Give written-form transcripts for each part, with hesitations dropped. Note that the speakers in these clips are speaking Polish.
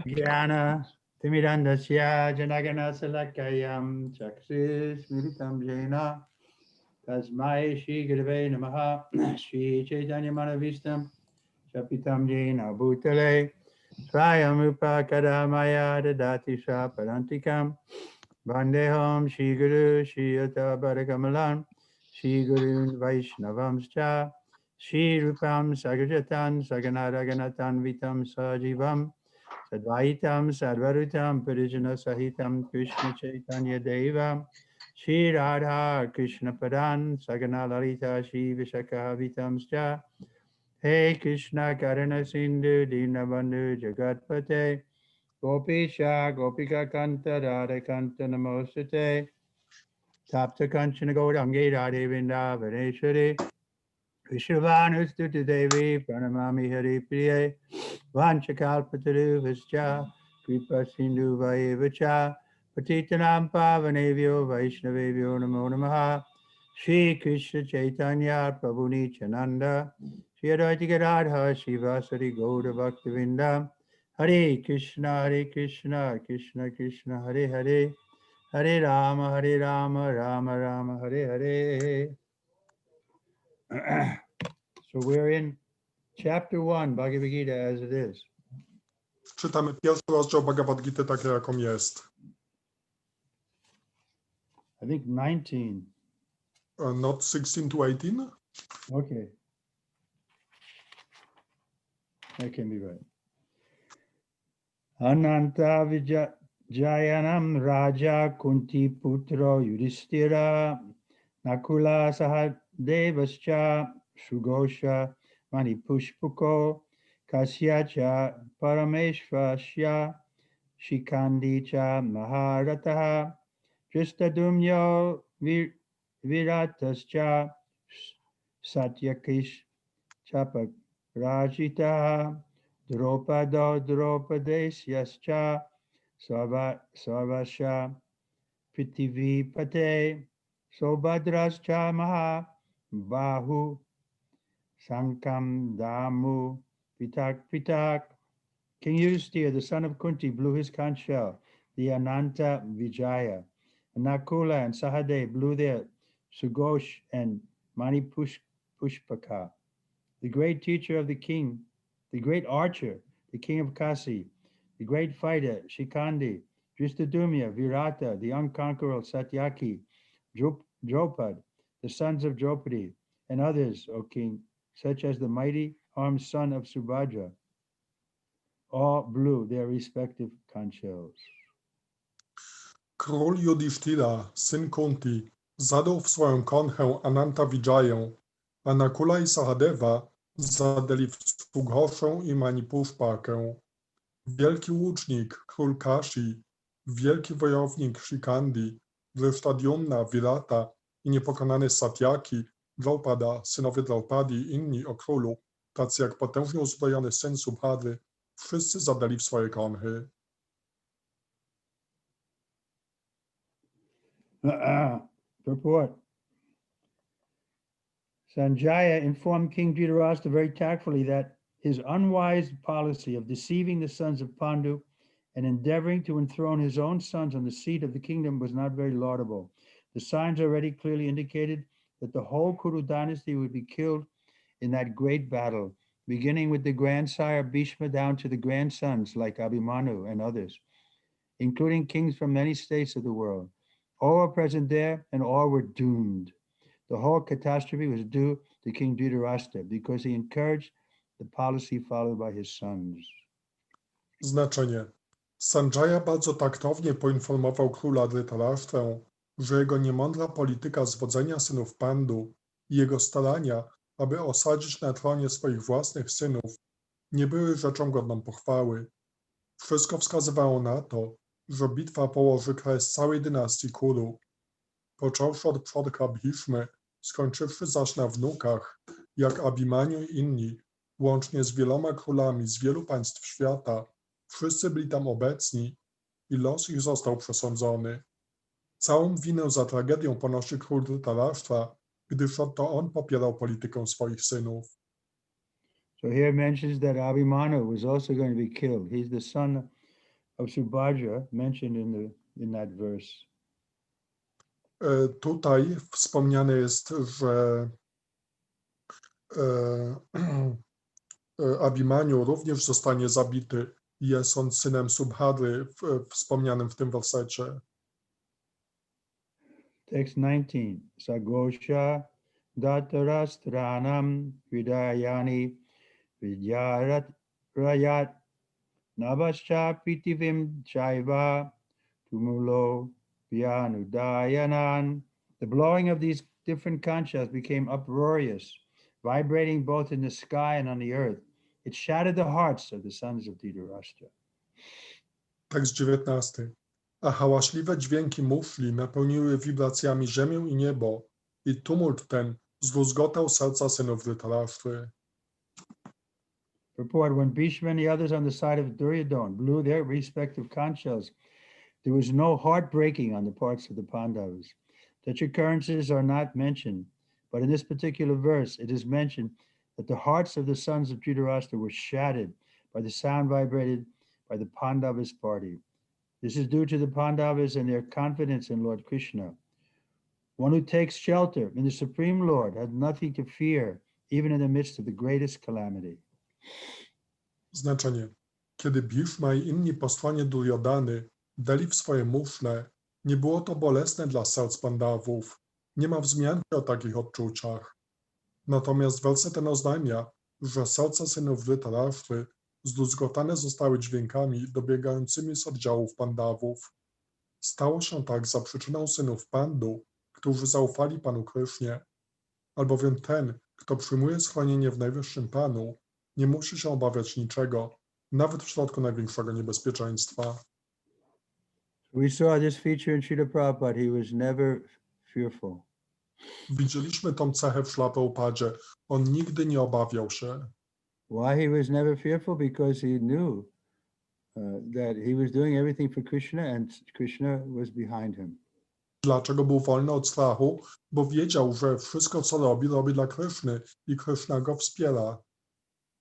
Jnana Timirandasya Janagana Salakayam Chaksis Militam Jena Tasmai Shri Gurave Namaha Shri Chaitanya Manavistam Shapitam Jena Bhutale Swayam Upakadamaya Dadati Parantikam Vandeham Shri Guru Shri Yata Barakamalam Shri Guru Vaishnavamscha Shri Rupam Sagajatan Saganaraganatan Vitam Sajivam Sadvaitam Sarvarutam Parijana Sahitam Krishna Chaitanya Deva Shri Radha Krishna Padan Sagana Lalita Shri Vishakavitam Scha Hey Krishna Karana Sindhu Dinabandhu Jagatpate Gopisha Gopika Kanta Radha Kanta Namostate Tapta Kanchana Gaudange Radhe Vrindavaneshwari Vishvanustuti Devi Pranamami Hari Priye Vanchakalpataru Vischa Kripa Sindhu Vayevacha Patitanam Pavanevyo Vaishnavevyo Namo Namaha Shri Krishna Chaitanya Prabhu Nityananda Shri Advaita Gadadhar Srivasari Gauda Bhaktivinda Hare Krishna Krishna Krishna Hare Hare Hare Rama Rama Rama Hare Hare. So we're in chapter 1 Bhagavad Gita as it is. Czytamy pierwszy rozdział Bhagavad Gita takie, jaką jest. I think 19. Not 16 to 18? Okay. That can be right. Ananta Vijayanam Raja Kunti Putro Yudhishthira Nakula Sahadevascha Sugosha Manipushpuko Kasyacha Parameshvasya Shikandicha Maharataha Dristadumyo Viratascha Satyakish Chapak Rajita Dropado Dropadesyascha Sarvasha Pitivipate Sobhadrascha Maha Bahu Sankam Damu Pitak Pitak. King Yudhishthira, the son of Kunti, blew his conch shell, the Ananta Vijaya. And Nakula and Sahadev blew their Sughosh and Manipushpaka. The great teacher of the king, the great archer, the king of Kasi, the great fighter, Shikandi, Dristadumya, Virata, the unconquerable Satyaki, Dropad, the sons of Draupadi, and others, O king, such as the mighty armed son of Subhadra, all blew their respective conch shells. Król Yudhishthira, syn Kunti, zadał w swoją konchę Ananta Vijaję, a Nakula i Sahadeva zadali w Sughoszę i Manipushpakę. Wielki łucznik, król Kashi, wielki wojownik Shikandi, Drishtadyumna, Virata i niepokonany Satyaki, Draupada, synowie Draupadi i inni o królu, tacy jak potężnie uzbrojony syn Subhadry, wszyscy zadali w swoje konchy. Purport. Sanjaya informed King Dhritarashtra very tactfully that his unwise policy of deceiving the sons of Pandu and endeavoring to enthrone his own sons on the seat of the kingdom was not very laudable. The signs already clearly indicated that the whole Kuru dynasty would be killed in that great battle, beginning with the grandsire Bhishma down to the grandsons like Abhimanyu and others, including kings from many states of the world. All were present there and all were doomed. The whole catastrophe was due to King Dhritarashtra because he encouraged the policy followed by his sons. Znaczenie. Sanjaya bardzo taktownie poinformował króla Dhritarashtrę, że jego niemądra polityka zwodzenia synów Pandu i jego starania, aby osadzić na tronie swoich własnych synów, nie były rzeczą godną pochwały. Wszystko wskazywało na to, że bitwa położy kres całej dynastii Kuru. Począwszy od przodka Bhishmy, skończywszy zaś na wnukach, jak Abhimanyu i inni, łącznie z wieloma królami z wielu państw świata, wszyscy byli tam obecni i los ich został przesądzony. Całą winę za tragedię ponosi król Dhritarashtra, gdyż to on popierał politykę swoich synów. So here it mentions that Abhimanyu was also going to be killed. He's the son of Subhadra mentioned in that verse. Tutaj wspomniane jest, że Abhimanyu również zostanie zabity, jest on synem Subhadry, wspomnianym w tym wersecie. Text 19. Sagosha datarastranam vidayani vidyarat rayat navascha pitivim chaiva tumulo vyanudayanan. The blowing of these different kanchas became uproarious, vibrating both in the sky and on the earth. It shattered the hearts of the sons of Dhritarashtra. Tekst 19. A hałaśliwe dźwięki muszli napełniły wibracjami ziemię i niebo, i tumult ten zdruzgotał serca synów Dhritarashtra. Report, when Bhishma and the others on the side of Duryodhana blew their respective kanchas, there was no heartbreaking on the parts of the Pandavas. Such occurrences are not mentioned, but in this particular verse, it is mentioned that the hearts of the sons of Dhritarashtra were shattered by the sound vibrated by the Pandavas party. This is due to the Pandavas and their confidence in Lord Krishna. One who takes shelter in the Supreme Lord has nothing to fear, even in the midst of the greatest calamity. Znaczenie. Kiedy Bhishma i inni posłanie Duryodhany dali w swoje muszle, nie było to bolesne dla serc Pandawów. Nie ma wzmianki o takich odczuciach. Natomiast werset ten oznajmia, że serca synów Dhritarashtra zdruzgotane zostały dźwiękami dobiegającymi z oddziałów Pandawów. Stało się tak za przyczyną synów Pandu, którzy zaufali Panu Krysznie, albowiem ten, kto przyjmuje schronienie w najwyższym Panu, nie musi się obawiać niczego, nawet w środku największego niebezpieczeństwa. We saw this feature in Srila Prabhupada. He was never fearful. Widzieliśmy tą cechę w Śrila Prabhupadzie. On nigdy nie obawiał się. Why he was never fearful? Because he knew that he was doing everything for Krishna and Krishna was behind him. Dlaczego był wolny od strachu? Bo wiedział, że wszystko, co robi, robi dla Kryszny i Kryszna go wspiera.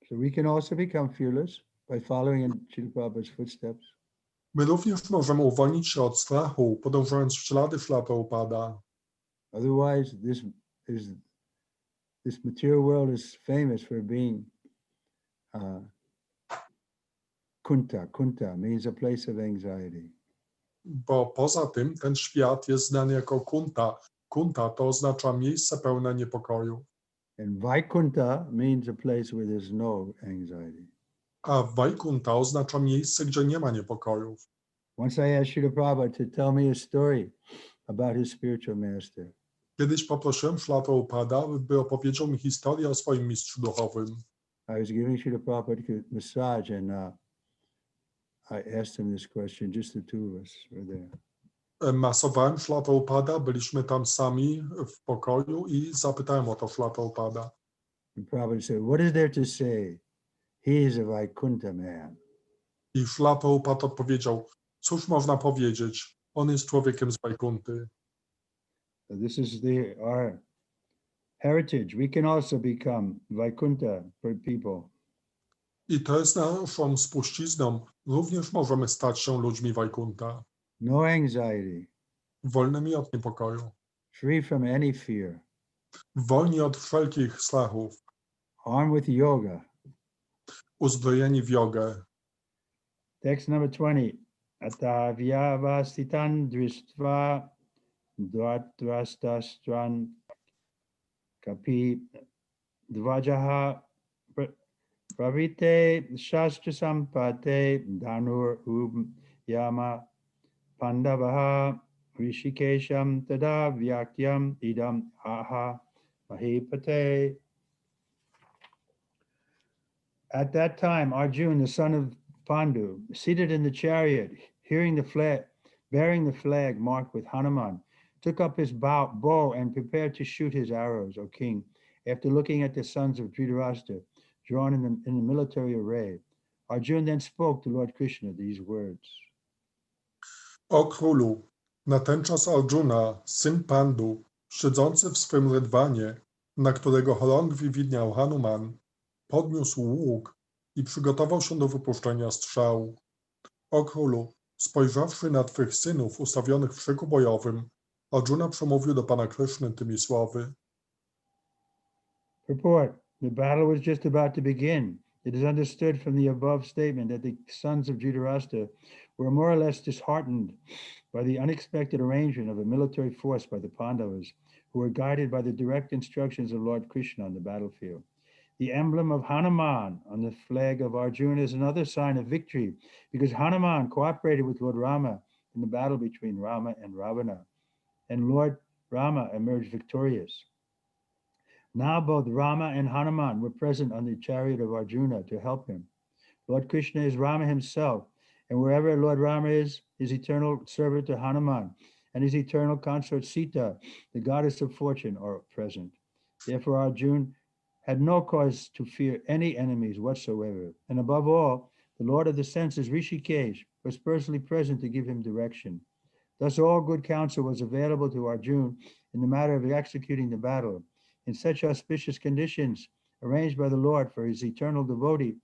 So we can also become fearless by following in Srila Prabhupada's footsteps. My również możemy uwolnić się od strachu, podążając w ślady Śrila Prabhupada. Otherwise, this material world is famous for being kunta. Kunta means a place of anxiety. Bo poza tym ten świat jest znany jako kunta. Kunta to oznacza miejsce pełne niepokoju. And Vaikunta means a place where there's no anxiety. A Vaikunta oznacza miejsce, gdzie nie ma niepokojów. Once I asked Srila Prabhupada to tell me a story about his spiritual master. Kiedyś poprosiłem Śrila Prabhupada, by opowiedział mi historię o swoim mistrzu duchowym. I was giving Srila Prabhupada a massage and I asked him this question, just the two of us were there. Masowałem Śrila Prabhupada, byliśmy tam sami w pokoju i zapytałem o to Śrila Prabhupada. And Prabhupada said, what is there to say? He is a Vaikunta man. I Śrila Prabhupada odpowiedział, cóż można powiedzieć, on jest człowiekiem z Vaikunty. So this is our heritage. We can also become Vaikunta people. I to jest naszą spuścizną. Również możemy stać się ludźmi Vaikunta. No anxiety. Wolnymi od niepokoju. Free from any fear. Wolni od wszelkich strachów. Armed with yoga. Uzbrojeni w jogę. Text number 20. Atavyavastitan drishtva dvatrastastran kapi dvajaha pravite shastra sampate dhanur yama pandavaha rishikesham tada vyakyam idam aha mahipate. At that time, Arjuna, the son of Pandu, seated in the chariot, bearing the flag marked with Hanuman, took up his bow and prepared to shoot his arrows, O king, after looking at the sons of Dhritarashtra drawn in the military array. Arjuna then spoke to Lord Krishna these words. O królu, natenczas Arjuna, syn Pandu, siedzący w swym rydwanie, na którego chorągwi widniał Hanuman, podniósł łuk i przygotował się do wypuszczenia strzału. O królu, spojrzawszy na twych synów ustawionych w szyku bojowym, Arjuna przemówił do pana Kryszny tymi słowy. Purport. The battle was just about to begin. It is understood from the above statement that the sons of Dhritarashtra were more or less disheartened by the unexpected arrangement of a military force by the Pandavas, who were guided by the direct instructions of Lord Krishna on the battlefield. The emblem of Hanuman on the flag of Arjuna is another sign of victory, because Hanuman cooperated with Lord Rama in the battle between Rama and Ravana, and Lord Rama emerged victorious. Now both Rama and Hanuman were present on the chariot of Arjuna to help him. Lord Krishna is Rama himself, and wherever Lord Rama is, his eternal servant to Hanuman and his eternal consort Sita, the goddess of fortune, are present. Therefore, Arjuna had no cause to fear any enemies whatsoever. And above all, the Lord of the senses, Rishikesh, was personally present to give him direction. Thus, all good counsel was available to Arjuna in the matter of executing the battle. In such auspicious conditions, arranged by the Lord for his eternal devotee,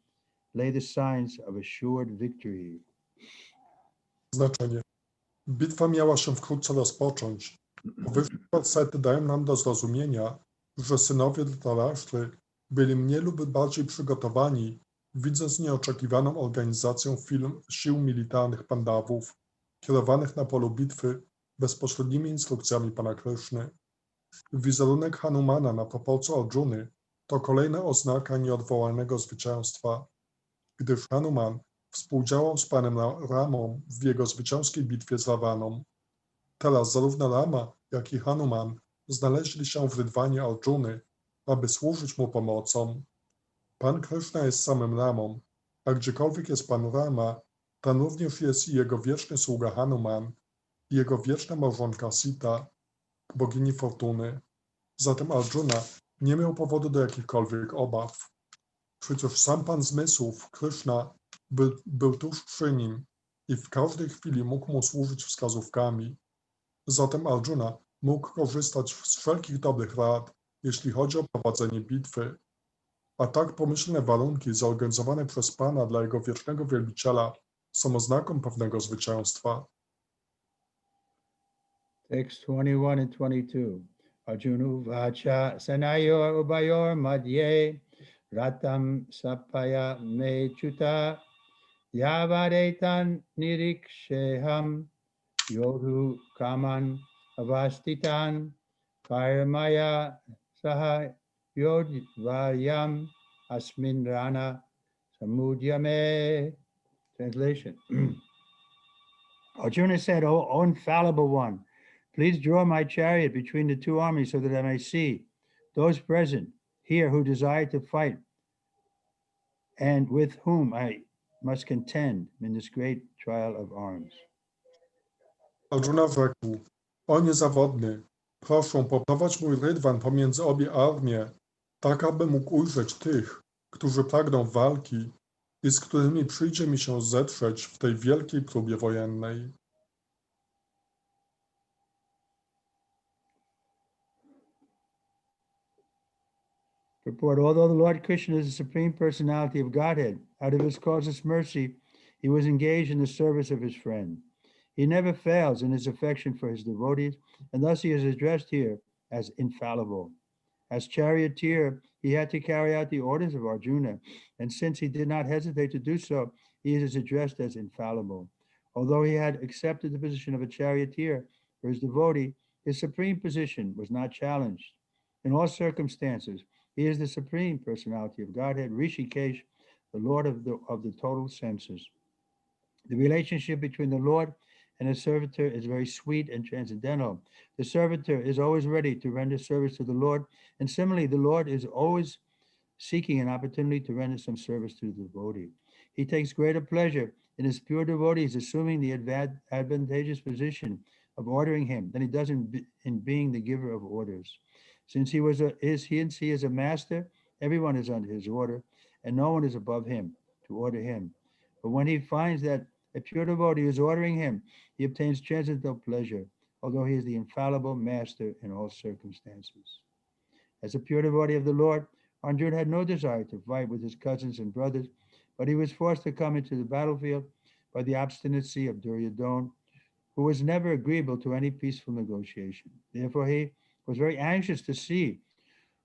lay the signs of assured victory. Znaczenie. Bitwa miała się wkrótce rozpocząć. Powyższe wersety dają nam do zrozumienia, że synowie Dhritarashty byli mniej lub bardziej przygotowani, widząc nieoczekiwaną organizację sił militarnych Pandawów, kierowanych na polu bitwy bezpośrednimi instrukcjami pana Kryszny. Wizerunek Hanumana na poporcu Arjuny to kolejna oznaka nieodwołalnego zwycięstwa, gdyż Hanuman współdziałał z panem Ramą w jego zwycięskiej bitwie z Ravaną. Teraz zarówno Rama, jak i Hanuman znaleźli się w rydwanie Arjuny, aby służyć mu pomocą. Pan Kryszna jest samym Ramą, a gdziekolwiek jest pan Rama, tam również jest i jego wieczny sługa Hanuman, i jego wieczna małżonka Sita, bogini fortuny. Zatem Arjuna nie miał powodu do jakichkolwiek obaw. Przecież sam pan zmysłów, Kryszna, był tuż przy nim i w każdej chwili mógł mu służyć wskazówkami. Zatem Arjuna mógł korzystać z wszelkich dobrych rad, jeśli chodzi o prowadzenie bitwy. A tak pomyślne warunki zorganizowane przez Pana dla jego wiecznego wielbiciela są oznaką pewnego zwycięstwa. Text 21 and 22. Arjuna vacha sanayor ubayor madhye ratam sapaya mechuta yavadetan niriksheham yodu kaman avastitan kairmaya saha yodvayam asmin rana samudyame. Translation. Arjuna said, O infallible one, please draw my chariot between the two armies so that I may see those present here who desire to fight and with whom I must contend in this great trial of arms. Arjuna rzekł, o niezawodny, proszę poprowadź mój rydwan pomiędzy obie armie, tak aby mógł ujrzeć tych, którzy pragną walki i z którymi przyjdzie mi się zetrzeć w tej wielkiej próbie wojennej. Purport, although the Lord Krishna is the Supreme Personality of Godhead, out of his causeless mercy, he was engaged in the service of his friend. He never fails in his affection for his devotees, and thus he is addressed here as infallible. As charioteer, he had to carry out the orders of Arjuna, and since he did not hesitate to do so, he is addressed as infallible. Although he had accepted the position of a charioteer for his devotee, his supreme position was not challenged. In all circumstances, he is the Supreme Personality of Godhead, Rishikesh, the Lord of the total senses. The relationship between the Lord and a servitor is very sweet and transcendental. The servitor is always ready to render service to the Lord, and similarly, the Lord is always seeking an opportunity to render some service to the devotee. He takes greater pleasure in his pure devotees assuming the advantageous position of ordering him than he does in being the giver of orders. Since he is a master, everyone is under his order, and no one is above him to order him. But when he finds that a pure devotee is ordering him, he obtains transcendental pleasure, although he is the infallible master in all circumstances. As a pure devotee of the Lord, Arjuna had no desire to fight with his cousins and brothers, but he was forced to come into the battlefield by the obstinacy of Duryodhana, who was never agreeable to any peaceful negotiation. Therefore, he was very anxious to see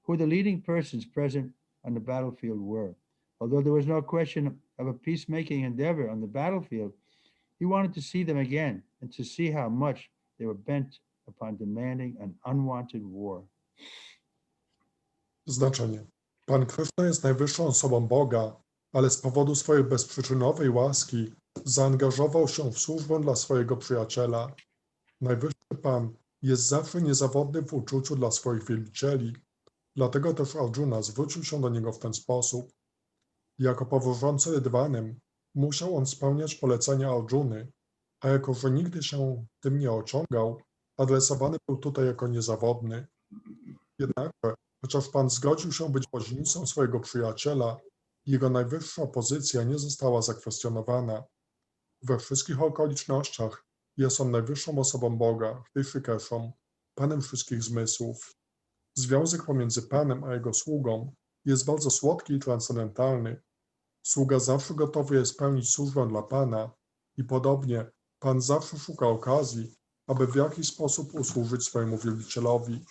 who the leading persons present on the battlefield were. Although there was no question of a peacemaking endeavor on the battlefield, he wanted to see them again and to see how much they were bent upon demanding an unwanted war. Znaczenie. Pan Krishna jest najwyższą osobą Boga, ale z powodu swojej bezprzyczynowej łaski zaangażował się w służbę dla swojego przyjaciela. Najwyższy Pan jest zawsze niezawodny w uczuciu dla swoich wielbicieli, dlatego też Arjuna zwrócił się do niego w ten sposób. Jako powodzący rydwanem musiał on spełniać polecenia Arjuny, a jako że nigdy się tym nie ociągał, adresowany był tutaj jako niezawodny. Jednakże, chociaż Pan zgodził się być woźnicą swojego przyjaciela, jego najwyższa pozycja nie została zakwestionowana. We wszystkich okolicznościach jest on najwyższą osobą Boga, Hrishikeshą, Panem wszystkich zmysłów. Związek pomiędzy Panem a jego sługą jest bardzo słodki i transcendentalny. Sługa zawsze gotowy jest pełnić służbę dla Pana i podobnie Pan zawsze szuka okazji, aby w jakiś sposób usłużyć swojemu wielbicielowi.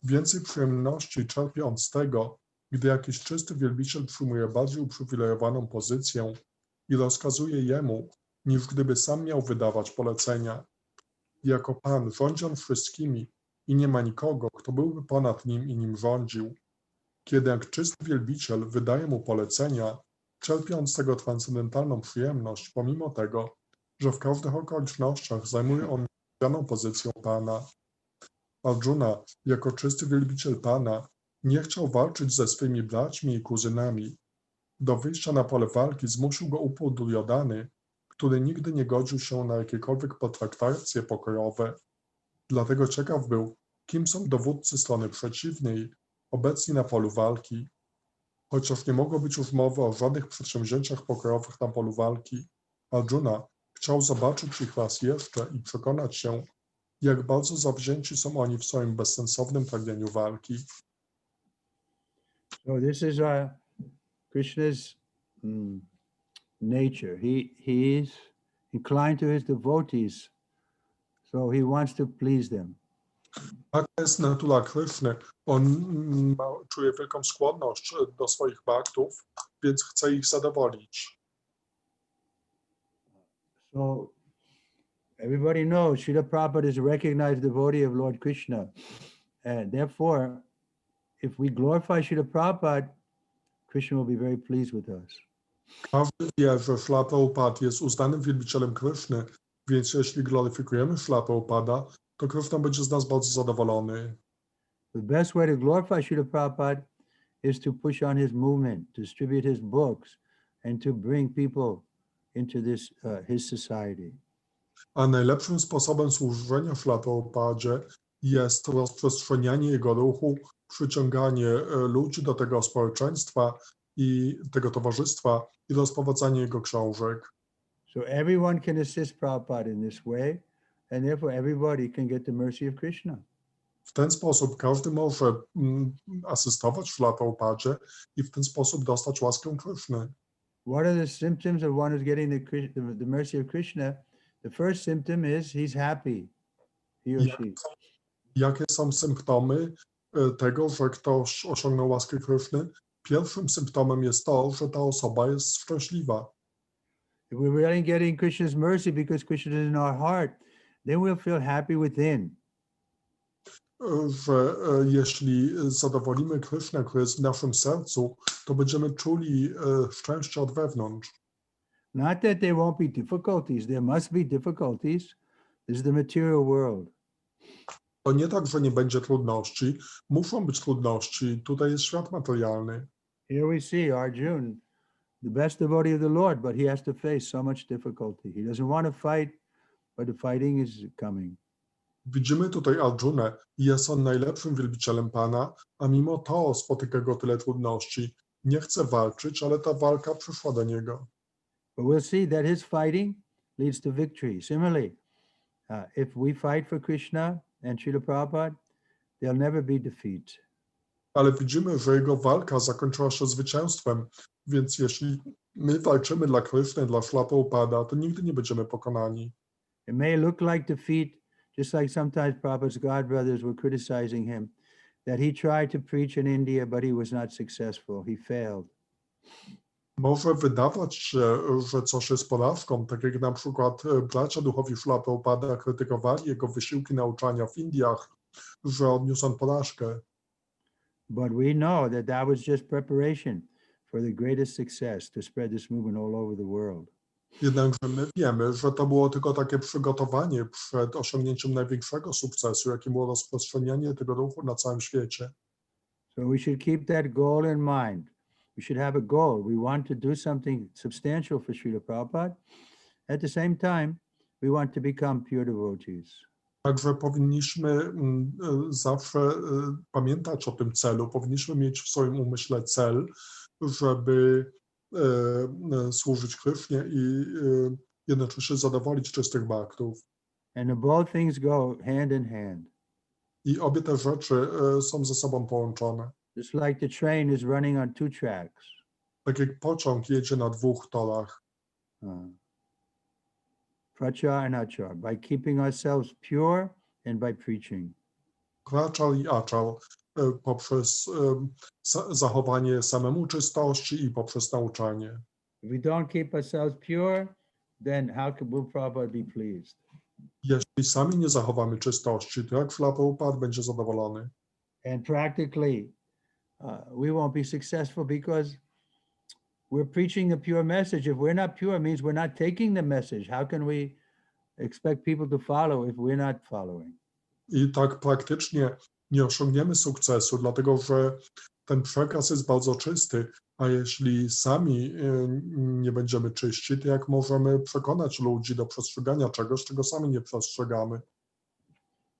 Więcej przyjemności czerpie on z tego, gdy jakiś czysty wielbiciel przyjmuje bardziej uprzywilejowaną pozycję i rozkazuje jemu, niż gdyby sam miał wydawać polecenia. Jako Pan rządzi on wszystkimi i nie ma nikogo, kto byłby ponad nim i nim rządził. Kiedy jak czysty wielbiciel wydaje mu polecenia, czerpie on z tego transcendentalną przyjemność, pomimo tego, że w każdych okolicznościach zajmuje on daną pozycję Pana. Arjuna, jako czysty wielbiciel Pana, nie chciał walczyć ze swymi braćmi i kuzynami. Do wyjścia na pole walki zmusił go upór Duryodhany, który nigdy nie godził się na jakiekolwiek potraktacje pokojowe. Dlatego ciekaw był, kim są dowódcy strony przeciwnej, obecni na polu walki. Chociaż nie mogło być już mowy o żadnych przedsięwzięciach pokojowych na polu walki, Arjuna chciał zobaczyć ich raz jeszcze i przekonać się, jak bardzo zawzięci są oni w swoim bezsensownym pragnieniu walki. So this is Krishna's nature. He is inclined to his devotees, so he wants to please them. Taka jest natura Kryszny. On czuje wielką skłonność do swoich baktów, więc chce ich zadowolić. So everybody knows Srila Prabhupada is a recognized devotee of Lord Krishna. And therefore, if we glorify Srila Prabhupada, Krishna will be very pleased with us. Każdy wie, że Śrila Prabhupada jest uznanym wielbicielem Kryszny, więc jeśli gloryfikujemy Śrila Prabhupada, to Kryszna będzie z nas bardzo zadowolony. The best way to glorify Srila Prabhupada is to push on his movement, to distribute his books, and to bring people into this his society. A najlepszym sposobem służenia Śrila Prabhupadzie jest rozprzestrzenianie jego ruchu, przyciąganie ludzi do tego społeczeństwa i tego towarzystwa i rozprowadzanie jego książek. So everyone can assist Prabhupada in this way, and therefore everybody can get the mercy of Krishna. W ten sposób każdy może asystować Śrila Prabhupadzie i w ten sposób dostać łaskę Kryszny. What are the symptoms of one who's getting the mercy of Krishna? The first symptom is he's happy, he or she. Jakie są symptomy tego, że ktoś osiągnął łaskę Kryszny? Pierwszym symptomem jest to, że ta osoba jest szczęśliwa. If we're really getting Krishna's mercy because Krishna is in our heart, then we'll feel happy within. Że jeśli zadowolimy Krysznę, który jest w naszym sercu, to będziemy czuli szczęście od wewnątrz. Not that there won't be difficulties. There must be difficulties. This is the material world. To nie tak, że nie będzie trudności. Muszą być trudności. Tutaj jest świat materialny. Here we see Arjuna, the best devotee of the Lord, but he has to face so much difficulty. He doesn't want to fight, but the fighting is coming. Widzimy tutaj Arjunę. Jest on najlepszym wielbicielem Pana, a mimo to spotyka go tyle trudności. Nie chce walczyć, ale ta walka przyszła do niego. But we'll see that his fighting leads to victory. Similarly, if we fight for Krishna and Srila Prabhupada, there'll never be defeat. Ale widzimy, że jego walka zakończyła się zwycięstwem, więc jeśli my walczymy dla Kryszny, dla Śrila Prabhupada, to nigdy nie będziemy pokonani. It may look like defeat, just like sometimes Prabhupada's godbrothers were criticizing him, that he tried to preach in India, but he was not successful. He failed. Może wydawać się, że coś jest porażką, tak jak na przykład bracia duchowi Śrila Prabhupada krytykowali jego wysiłki nauczania w Indiach, że odniósł on porażkę. But we know that that was just preparation for the greatest success to spread this movement all over the world. Jednakże my wiemy, że to było tylko takie przygotowanie przed osiągnięciem największego sukcesu, jakim było rozprzestrzenianie tego ruchu na całym świecie. So we should keep that goal in mind. We should have a goal. We want to do something substantial for Srila Prabhupada. At the same time, we want to become pure devotees. Także powinniśmy zawsze pamiętać o tym celu. Powinniśmy mieć w swoim umyśle cel, żeby służyć Krysznie i jednocześnie zadowolić czystych bhaktów. And both things go hand in hand. I obie te rzeczy są ze sobą połączone. Just like the train is running on two tracks. Tak jak pociąg jedzie na dwóch torach. Prachar and achar, by keeping ourselves pure and by preaching. Prachar i achar, poprzez zachowanie samemu czystości i poprzez nauczanie. If we don't keep ourselves pure, then how will Prabhupada be pleased? Jeśli sami nie zachowamy czystości, to jak Śrila Prabhupada będzie zadowolony? And practically, we won't be successful because we're preaching the pure message. If we're not pure, it means we're not taking the message. How can we expect people to follow if we're not following? I tak praktycznie nie osiągniemy sukcesu, dlatego że ten przekaz jest bardzo czysty, a jeśli sami nie będziemy czyści, to jak możemy przekonać ludzi do przestrzegania czegoś, czego sami nie przestrzegamy?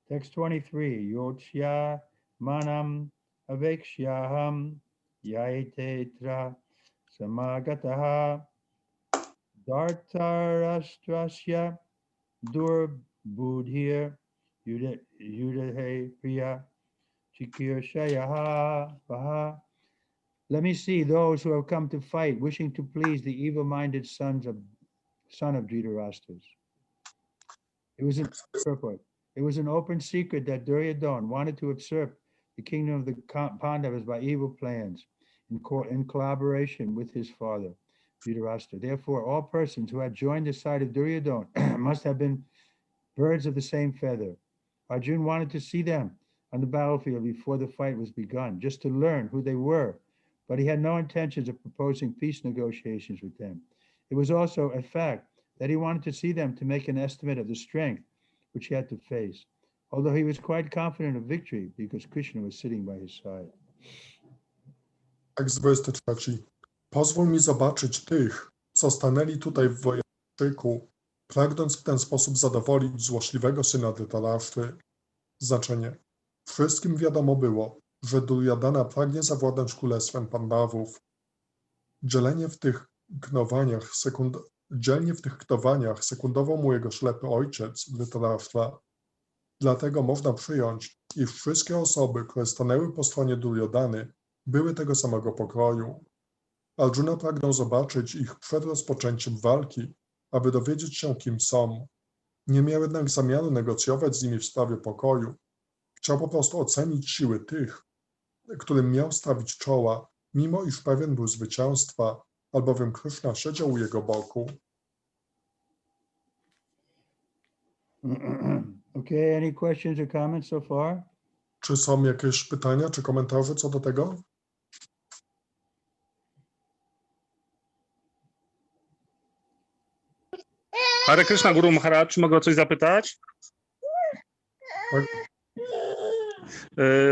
Text 23. Yochya manam avekshyaham yaitetra samagataha dartarashtrasya durbudhir yudahe priya chikirshaya vaha. Let me see those who have come to fight, wishing to please the evil-minded son of Dhritarashtra. It was an open secret that Duryodhana wanted to usurp the kingdom of the Pandavas by evil plans in collaboration with his father, Dhritarashtra. Therefore, all persons who had joined the side of Duryodhana must have been birds of the same feather. Arjuna wanted to see them on the battlefield before the fight was begun, just to learn who they were, but he had no intentions of proposing peace negotiations with them. It was also a fact that he wanted to see them to make an estimate of the strength which he had to face, although he was quite confident of victory because Krishna was sitting by his side. Tekst 23. Pozwól mi zobaczyć tych, co stanęli tutaj w wojowniku, pragnąc w ten sposób zadowolić złośliwego syna Dhritarashty. Znaczenie. Wszystkim wiadomo było, że Duryodhana pragnie zawładnąć królestwem Pandawów. Dzielnie w tych knowaniach sekundował mu jego ślepy ojciec, Dhritarashtra. Dlatego można przyjąć, iż wszystkie osoby, które stanęły po stronie Duryodhany, były tego samego pokroju. Arjuna pragnął zobaczyć ich przed rozpoczęciem walki, aby dowiedzieć się, kim są. Nie miał jednak zamiaru negocjować z nimi w sprawie pokoju. Chciał po prostu ocenić siły tych, którym miał stawić czoła, mimo iż pewien był zwycięstwa, albowiem Krishna siedział u jego boku. Okay, any questions or comments so far? Czy są jakieś pytania czy komentarze co do tego? Hare Krishna, Guru Maharaj, czy mogę o coś zapytać? Tak.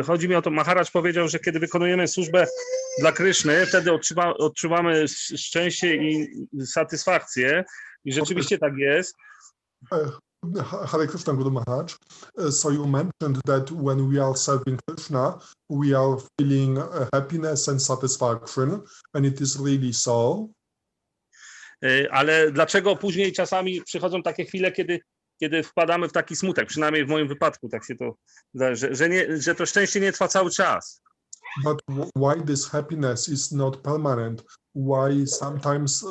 Chodzi mi o to, Maharaj powiedział, że kiedy wykonujemy służbę dla Kryszny, wtedy odczuwamy szczęście i satysfakcję. I rzeczywiście tak jest. Hare Krishna, Guru Maharaj. So you mentioned that when we are serving Krishna, we are feeling happiness and satisfaction, and it is really so. Ale dlaczego później czasami przychodzą takie chwile, kiedy wpadamy w taki smutek? Przynajmniej w moim wypadku tak się to, że to szczęście nie trwa cały czas. But why this happiness is not permanent? Why sometimes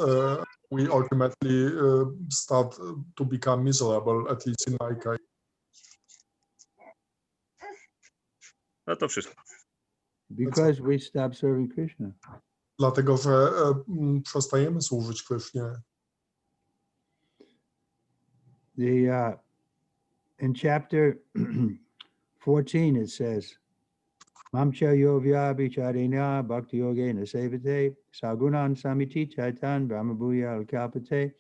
we ultimately start to become miserable, at least in my case? No to wszystko. Because we stop serving Krishna. Dlatego, że przestajemy służyć Krysznie. In chapter 14 it says, Mamcha yovya bicharina bhakti yogena sevate sagunan samiti chaitan brahmabhuya alkapate.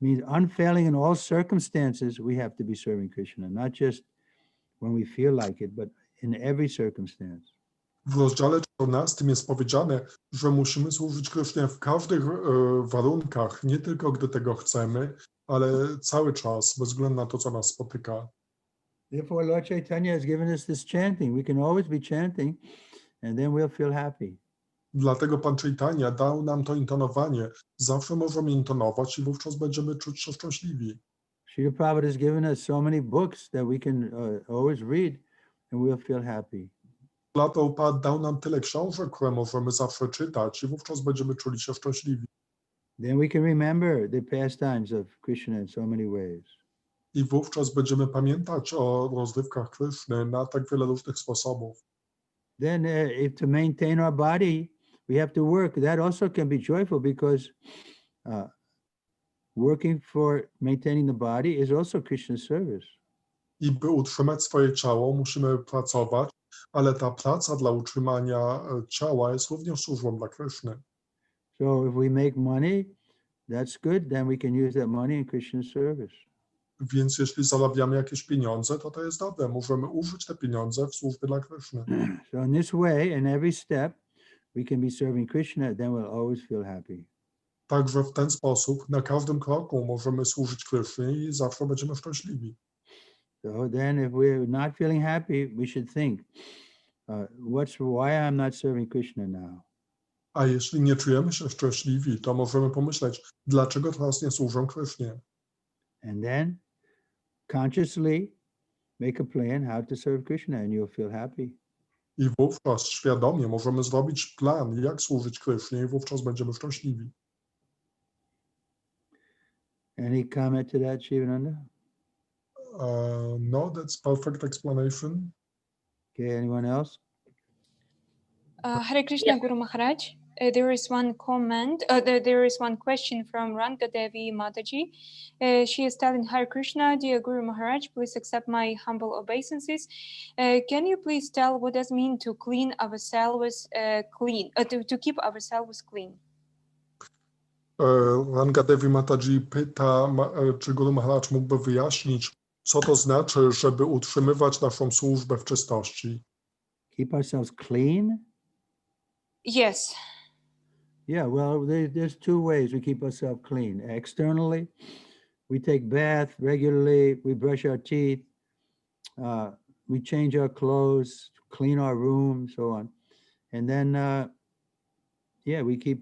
Means unfailing in all circumstances we have to be serving Krishna, not just when we feel like it, but in every circumstance. W rozdziale 14 jest powiedziane, że musimy służyć Krysznie w każdych warunkach, nie tylko gdy tego chcemy, ale cały czas, bez względu na to, co nas spotyka. Therefore, Lord Chaitanya has given us this chanting. We can always be chanting, and then we'll feel happy. Dlatego Pan Chaitanya dał nam to intonowanie. Zawsze możemy intonować i wówczas będziemy czuć się szczęśliwi. Srila Prabhupada has given us so many books that we can always read, and we'll feel happy. Prabhupada dał nam tyle książek, które możemy zawsze czytać i wówczas będziemy czuli się szczęśliwi. Then we can remember the pastimes of Krishna in so many ways. I wówczas będziemy pamiętać o rozrywkach Kryszny na tak wiele różnych sposobów. Then if to maintain our body, we have to work. That also can be joyful because working for maintaining the body is also Krishna's service. I by utrzymać swoje ciało, musimy pracować, ale ta praca dla utrzymania ciała jest również służbą dla Kryszny. So if we make money, that's good. Then we can use that money in Krishna's service. Więc jeśli zarabiamy jakieś pieniądze, to jest dobre. Możemy użyć te pieniądze w służbie dla Kryszny. So in this way, in every step, we can be serving Krishna, then we'll always feel happy. Także w ten sposób na każdym kroku możemy służyć Krysznie i zawsze będziemy szczęśliwi. So then if we're not feeling happy, we should think, why I'm not serving Krishna now? A jeśli nie czujemy się szczęśliwi, to możemy pomyśleć, dlaczego teraz nie służę Krysznie. And then consciously make a plan how to serve Krishna and you'll feel happy. I wówczas świadomie możemy zrobić plan, jak służyć Krysznie i wówczas będziemy szczęśliwi. Any comment to that, Shivananda? No, that's perfect explanation. Okay, anyone else? Hare Krishna, Guru Maharaj. There is one comment, there is one question from Ranga Devi Mataji. She is telling, Hare Krishna, dear Guru Maharaj, please accept my humble obeisances. Can you please tell what does it mean to clean ourselves clean, to keep ourselves clean? Ranga Devi Mataji pyta, czy Guru Maharaj mógłby wyjaśnić, co to znaczy, żeby utrzymywać naszą służbę w czystości. Keep ourselves clean? Yes. Yeah, well, there's two ways we keep ourselves clean. Externally, we take bath regularly, we brush our teeth, we change our clothes, clean our room, so on. And then, we keep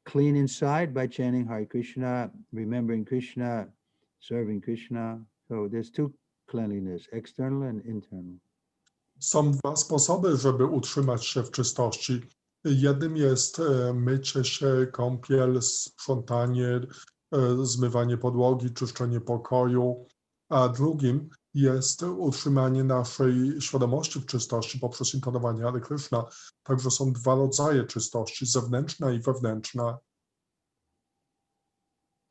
clean inside by chanting Hare Krishna, remembering Krishna, serving Krishna. So there's two cleanliness, external and internal. Są dwa sposoby, żeby utrzymać się w czystości. Jednym jest mycie się, kąpiel, sprzątanie, zmywanie podłogi, czyszczenie pokoju, a drugim jest utrzymanie naszej świadomości w czystości poprzez intonowanie Hare Krishna. Także są dwa rodzaje czystości, zewnętrzna i wewnętrzna.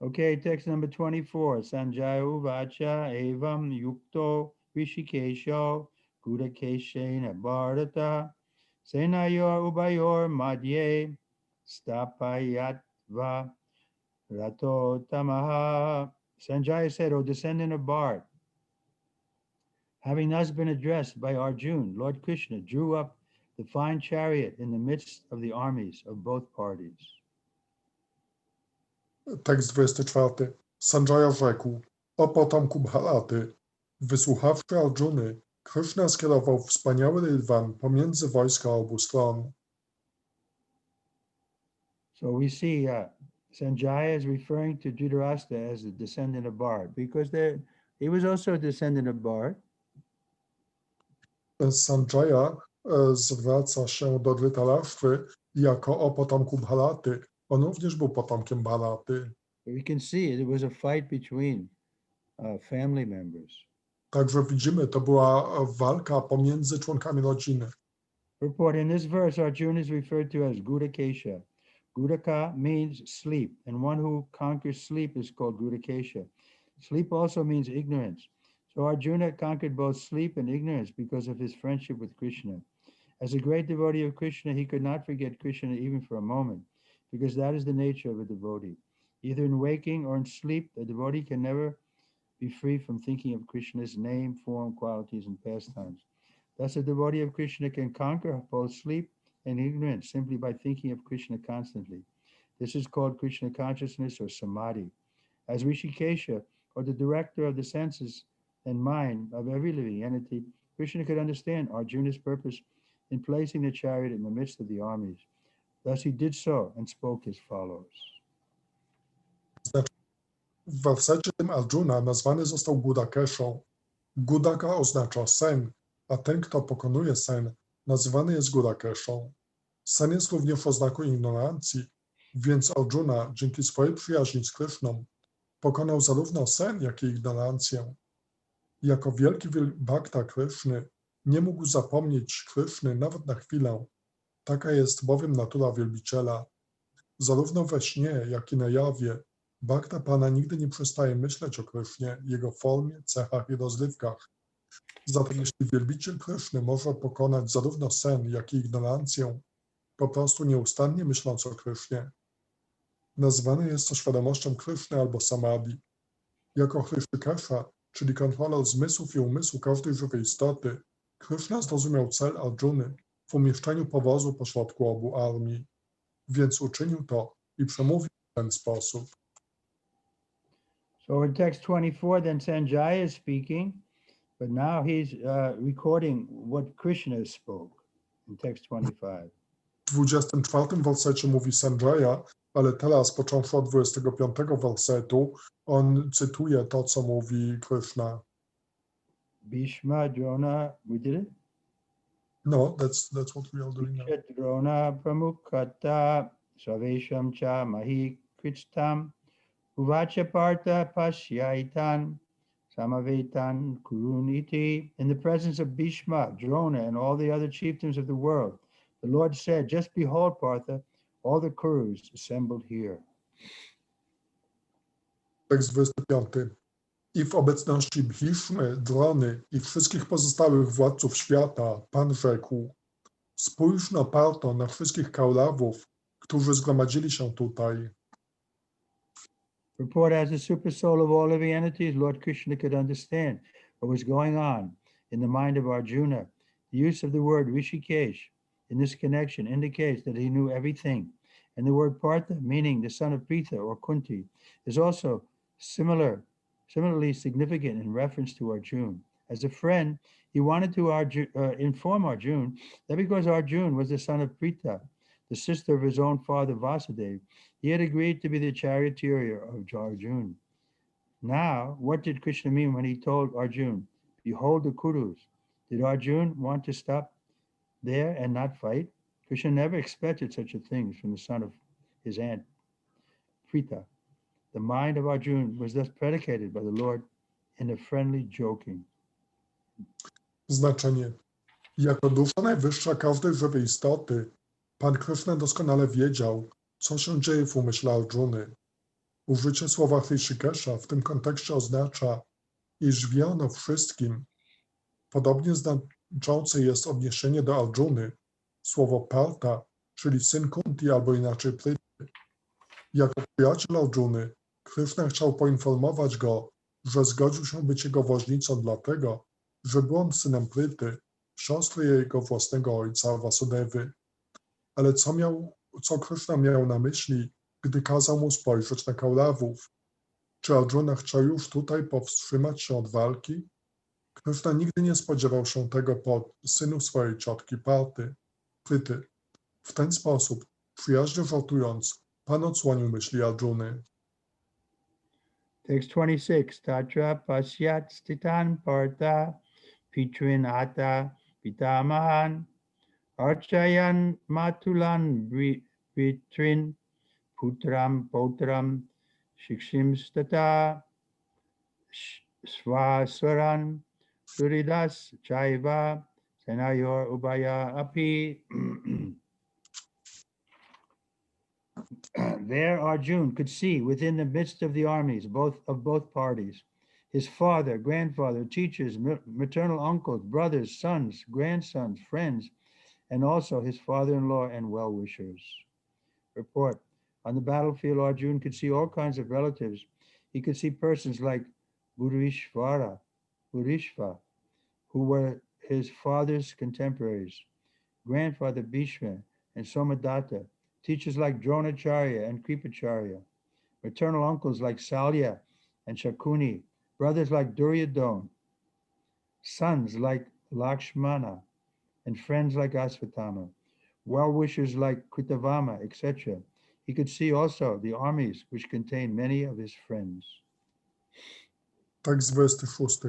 Okay, text number 24. Sanjaya uvacha evam yukto rishikesho gudakeshena bharata senayor ubayor madhye stapayatva rato tamaha. Sanjaya said, O descendant of Bharat, having thus been addressed by Arjuna, Lord Krishna drew up the fine chariot in the midst of the armies of both parties. Tekst 24. Sanjaya rzekł, o potomku Bharaty, wysłuchawszy Arjuny, Krishna skierował wspaniały rydwan pomiędzy wojska obu stron. So we see Sanjaya is referring to Dhritarashtra as the descendant of Bharat because he was also a descendant of Bharat. Sanjaya zwraca się do Dhritarashty jako o potomku Bharaty. On również był potomkiem Bharaty. We can see it was a fight between family members. Także widzimy, to była walka pomiędzy członkami rodziny. Purport: in this verse, Arjuna is referred to as Gudakesha. Gudaka means sleep, and one who conquers sleep is called Gudakesha. Sleep also means ignorance. So Arjuna conquered both sleep and ignorance because of his friendship with Krishna. As a great devotee of Krishna, he could not forget Krishna even for a moment, because that is the nature of a devotee. Either in waking or in sleep, a devotee can never be free from thinking of Krishna's name, form, qualities, and pastimes. Thus, a devotee of Krishna can conquer both sleep and ignorance simply by thinking of Krishna constantly. This is called Krishna consciousness or samadhi. As Rishikesha, or the director of the senses and mind of every living entity, Krishna could understand Arjuna's purpose in placing the chariot in the midst of the armies. Thus he did so and spoke as follows. W wersecie tym Arjuna nazwany został Gudakeszą. Gudaka oznacza sen, a ten, kto pokonuje sen, nazywany jest Gudakeszą. Sen jest również oznaką ignorancji, więc Arjuna dzięki swojej przyjaźni z Kryszną pokonał zarówno sen, jak i ignorancję. Jako wielki bhakta Kryszny nie mógł zapomnieć Kryszny nawet na chwilę. Taka jest bowiem natura wielbiciela. Zarówno we śnie, jak i na jawie bhakta Pana nigdy nie przestaje myśleć o Krysznie, jego formie, cechach i rozrywkach. Zatem jeśli wielbiciel Kryszny może pokonać zarówno sen, jak i ignorancję, po prostu nieustannie myśląc o Krysznie, nazwane jest to świadomością Kryszny albo samadhi. Jako Hrishikesha, czyli kontroler zmysłów i umysłu każdej żywej istoty, Kryszna zrozumiał cel Arjuny w umieszczeniu powozu pośrodku obu armii, więc uczynił to i przemówił w ten sposób. So in text 24, then Sanjaya is speaking, but now he's recording what Krishna spoke in text 25. W 24 wersecie mówi Sanjaya, ale teraz, począwszy od 25 wersetu, on cytuje to, co mówi Krishna. Bhishma, Drona, we did it? No, that's what we are doing now. Drona Pramukhata Savesham Cha Mahi Kritstam Uvacha Partha Pashyaitan Samavetan Kuruniti. In the presence of Bhishma, Drona, and all the other chieftains of the world, the Lord said, just behold, Partha, all the Kurus assembled here. Tekst 25. I w obecności Bhishmy, Drony i wszystkich pozostałych władców świata, Pan rzekł: spójrz no, Parto, na wszystkich Kaurawów, którzy zgromadzili się tutaj. Purport: as the super soul of all living entities, Lord Krishna could understand what was going on in the mind of Arjuna. The use of the word Rishikesh in this connection indicates that he knew everything. And the word Partha, meaning the son of Pritha or Kunti, is also similarly significant in reference to Arjuna. As a friend, he wanted to inform Arjuna that because Arjuna was the son of Pritha, the sister of his own father Vasudeva, he had agreed to be the charioteer of Arjuna. Now, what did Krishna mean when he told Arjuna, behold the Kurus? Did Arjuna want to stop there and not fight? Krishna never expected such a thing from the son of his aunt Pritha. The mind of Arjuna was thus predicated by the Lord in a friendly joking. Znaczenie. Jako dusza najwyższa każdej żywej istoty, Pan Krishna doskonale wiedział, co się dzieje w umyśle Arjuny. Użycie słowa Hrishikesha w tym kontekście oznacza, iż wie on o wszystkim. Podobnie znaczące jest odniesienie do Arjuny, słowo Partha, czyli syn Kunti albo inaczej Pryty. Jako przyjaciel Arjuny, Krishna chciał poinformować go, że zgodził się być jego woźnicą dlatego, że był on synem Pryty, siostry jego własnego ojca Vasudevy. Ale co Krishna miał na myśli, gdy kazał mu spojrzeć na Kaurawów? Czy Arjuna chciał już tutaj powstrzymać się od walki? Krishna nigdy nie spodziewał się tego po synu swojej ciotki Pryty. W ten sposób, przyjaźnie żartując, Pan odsłonił myśli Arjuny. Text 26. Tatra pasyat stitan partha pitrin ata pitamahan Archayan matulan vitrin putram potram shikshim stata swaswaran suridas chaiva senayor ubaya api. There Arjun could see within the midst of the armies both parties his father, grandfather, teachers, maternal uncles, brothers, sons, grandsons, friends, and also his father-in-law and well-wishers. Report. On the battlefield, Arjun could see all kinds of relatives. He could see persons like Burishva, who were his father's contemporaries, grandfather Bhishma and Somadatta, teachers like Dronacharya and Kripacharya, maternal uncles like Salya and Shakuni, brothers like Duryodhana, sons like Lakshmana, and friends like Asvatthama, well-wishers like Kritavama, etc. He could see also the armies which contained many of his friends. Tekst 26.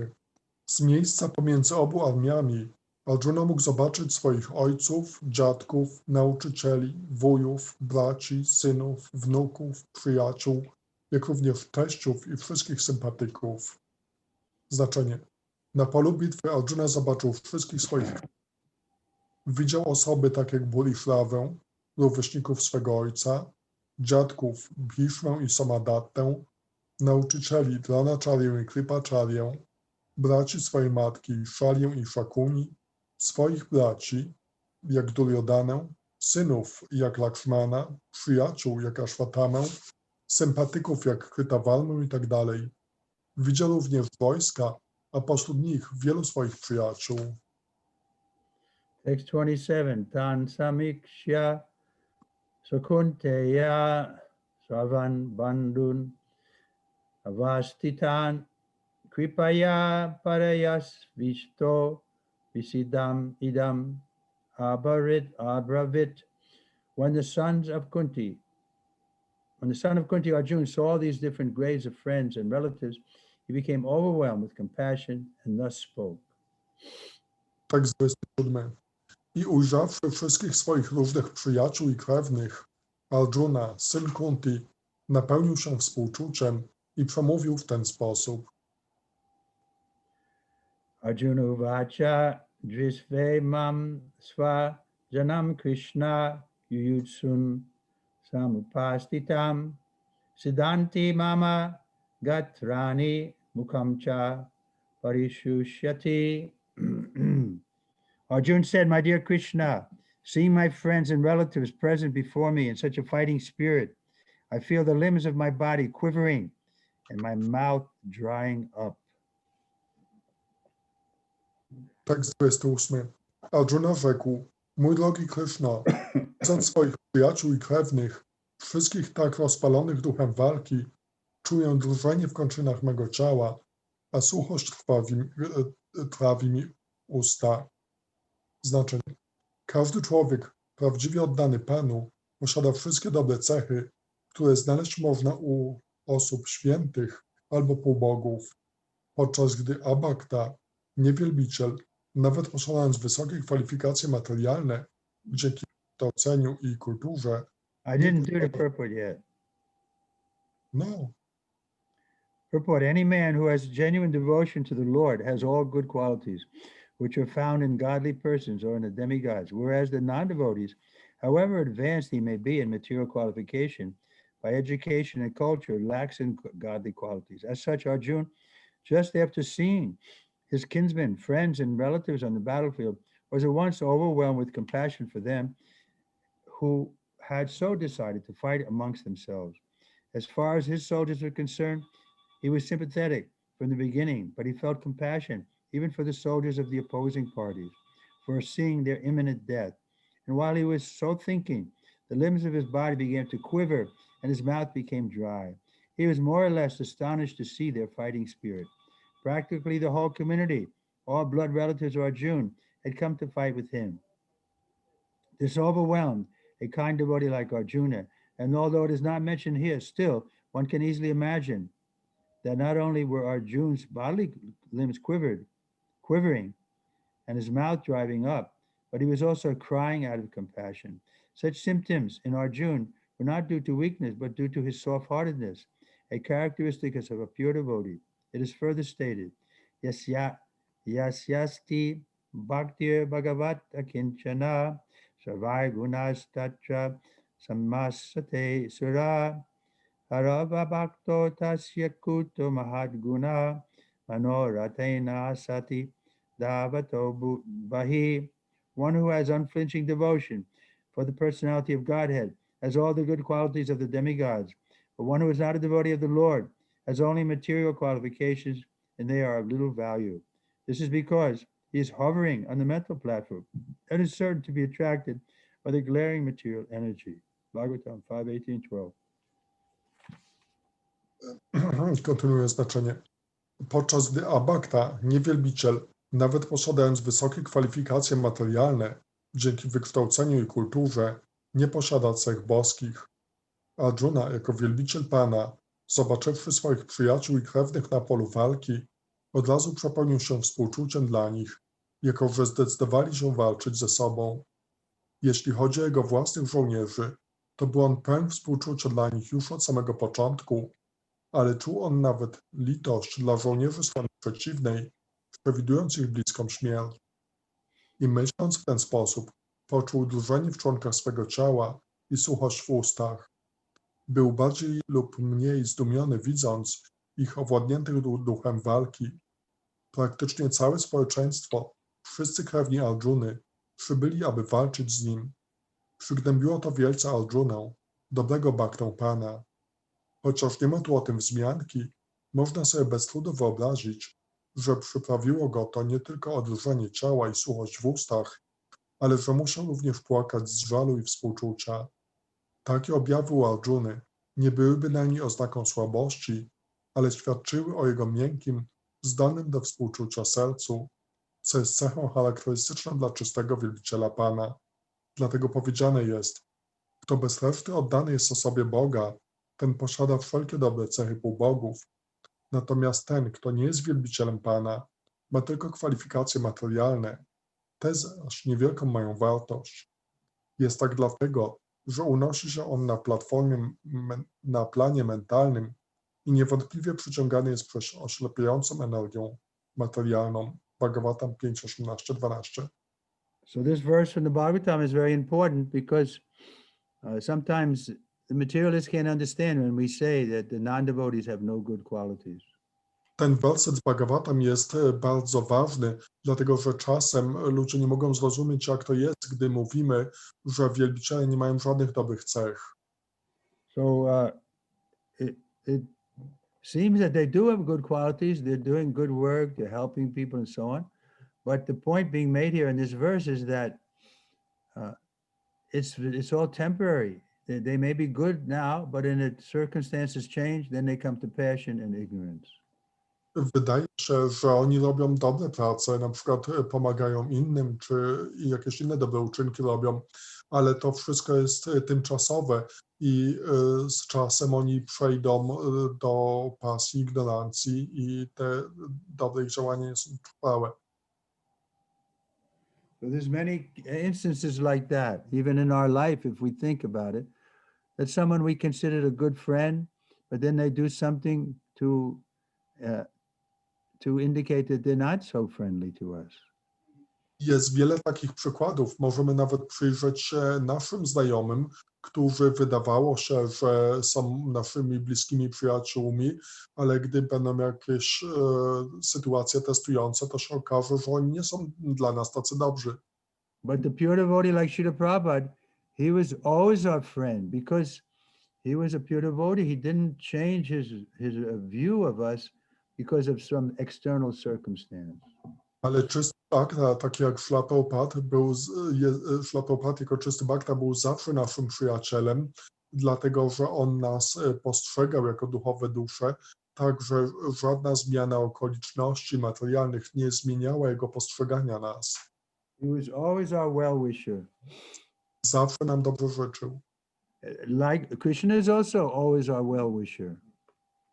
Z miejsca pomiędzy obu armiami Arjuna mógł zobaczyć swoich ojców, dziadków, nauczycieli, wujów, braci, synów, wnuków, przyjaciół, jak również teściów i wszystkich sympatyków. Znaczenie. Na polu bitwy Arjuna zobaczył wszystkich swoich. Widział osoby takie jak Burishrawę, rówieśników swego ojca, dziadków Bhishmę i Somadattę, nauczycieli Dronacharję i Kripacharyę, braci swojej matki Szalię i Shakuni, swoich braci jak Duryodanę, synów jak Lakshmana, przyjaciół jak Ashwatthamę, sympatyków jak Kritavarmę i tak dalej. Widział również wojska, a pośród nich wielu swoich przyjaciół. Text 27. Tan samikshya sakunteya savan bandun avastitan kripaya parayas visto visidam idam abravit. When the son of Kunti Arjuna saw all these different grades of friends and relatives, he became overwhelmed with compassion and thus spoke. Tekst 27. I ujrzawszy wszystkich swoich różnych przyjaciół i krewnych, Arjuna, syn Kunti, napełnił się współczuciem i przemówił w ten sposób. Arjuna uvacha drisve mam sva janam Krishna yuyutsun samupastitam siddhanti mama gatrani mukham cha parishushati. Arjuna said, "My dear Krishna, seeing my friends and relatives present before me in such a fighting spirit, I feel the limbs of my body quivering and my mouth drying up." Tekst 28. Arjuna rzekł, mój drogi Krishna, widząc swoich przyjaciół i krewnych, wszystkich tak rozpalonych duchem walki, czuję drżenie w kończynach mego ciała, a suchość trawi mi usta. Znaczenie. Każdy człowiek prawdziwie oddany Panu posiada wszystkie dobre cechy, które znaleźć można u osób świętych albo półbogów, podczas gdy abhakta, niewielbiciel, nawet posiadając wysokie kwalifikacje materialne, dzięki kształceniu i kulturze. I didn't do the purport yet. No. Purport: any man who has genuine devotion to the Lord has all good qualities, which are found in godly persons or in the demigods, whereas the non-devotees, however advanced he may be in material qualification, by education and culture, lacks in godly qualities. As such, Arjuna, just after seeing his kinsmen, friends, and relatives on the battlefield, was at once overwhelmed with compassion for them who had so decided to fight amongst themselves. As far as his soldiers were concerned, he was sympathetic from the beginning, but he felt compassion even for the soldiers of the opposing parties, foreseeing their imminent death. And while he was so thinking, the limbs of his body began to quiver and his mouth became dry. He was more or less astonished to see their fighting spirit. Practically the whole community, all blood relatives of Arjuna, had come to fight with him. This overwhelmed a kind devotee like Arjuna, and although it is not mentioned here, still one can easily imagine that not only were Arjuna's bodily limbs quivering and his mouth driving up, but he was also crying out of compassion. Such symptoms in Arjuna were not due to weakness, but due to his soft-heartedness, a characteristic of a pure devotee. It is further stated, yasyasti bhaktir bhagavat akinchana sarvai gunas tatra sammasate sura harava bhakto tasya kuto mahadguna manoratena sati davato bahi. One who has unflinching devotion for the personality of Godhead has all the good qualities of the demigods, but one who is not a devotee of the Lord has only material qualifications, and they are of little value. This is because he is hovering on the mental platform and is certain to be attracted by the glaring material energy. Bhagavatam 5:18-12. Kontynuuję znaczenie. Podczas gdy Abhakta, niewielbiciel, nawet posiadając wysokie kwalifikacje materialne, dzięki wykształceniu i kulturze, nie posiada cech boskich. Arjuna, jako wielbiciel Pana, zobaczywszy swoich przyjaciół i krewnych na polu walki, od razu przepełnił się współczuciem dla nich, jako że zdecydowali się walczyć ze sobą. Jeśli chodzi o jego własnych żołnierzy, to był on pełen współczucia dla nich już od samego początku, ale czuł on nawet litość dla żołnierzy strony przeciwnej, przewidując ich bliską śmierć. I myśląc w ten sposób, poczuł drżenie w członkach swego ciała i suchość w ustach. Był bardziej lub mniej zdumiony, widząc ich owładniętych duchem walki. Praktycznie całe społeczeństwo, wszyscy krewni Arjuny, przybyli, aby walczyć z nim. Przygnębiło to wielce Arjunę, dobrego bhaktę Pana. Chociaż nie ma tu o tym wzmianki, można sobie bez trudu wyobrazić, że przyprawiło go to nie tylko o drżenie ciała i suchość w ustach, ale że musiał również płakać z żalu i współczucia. Takie objawy u Arjuny nie były bynajmniej oznaką słabości, ale świadczyły o jego miękkim, zdolnym do współczucia sercu, co jest cechą charakterystyczną dla czystego wielbiciela Pana. Dlatego powiedziane jest, kto bez reszty oddany jest osobie Boga, ten posiada wszelkie dobre cechy półbogów. Natomiast ten, kto nie jest wielbicielem Pana, ma tylko kwalifikacje materialne. Te zaś niewielką mają wartość. Jest tak dlatego, że unosi się on na planie mentalnym i niewątpliwie przyciągany jest przez oślepiającą energią materialną. Bhagavatam 5:18-12. So this verse from the Bhagavatam is very important because sometimes the materialists can't understand when we say that the non-devotees have no good qualities. Ten werset z Bhagavatam jest bardzo ważny, dlatego że czasem ludzie nie mogą zrozumieć, jak to jest, gdy mówimy, że wielbiciele nie mają żadnych dobrych cech. So it seems that they do have good qualities, they're doing good work, they're helping people and so on. But the point being made here in this verse is that it's all temporary. They may be good now, but in the circumstances change, then they come to passion and ignorance. Wydaje się, że oni robią dobre prace, na przykład pomagają innym, czy jakieś inne dobre uczynki robią, ale to wszystko jest tymczasowe i z czasem oni przejdą do pasji, ignorancji i te dobre działania nie są trwałe. So there's many instances like that, even in our life, if we think about it, that someone we considered a good friend, but then they do something to indicate that they're not so friendly to us. Jest wiele takich przykładów. Możemy nawet przyjrzeć się naszym znajomym, którzy wydawało się, że są naszymi bliskimi przyjaciółmi, ale gdy będą jakieś sytuacje testujące, to się okaże, że oni nie są dla nas tacy dobrzy. But the pure devotee like Srila Prabhupada, he was always our friend because he was a pure devotee. He didn't change his view of us because of some external circumstance. Ale czysty bhakta, taki jak Śrila Prabhupada jako czysty bhakta był zawsze naszym przyjacielem, dlatego że on nas postrzegał jako duchowe dusze, tak że żadna zmiana okoliczności materialnych nie zmieniała jego postrzegania nas. He was always our well-wisher. Zawsze nam dobrze życzył. Like Krishna is also always our well-wisher.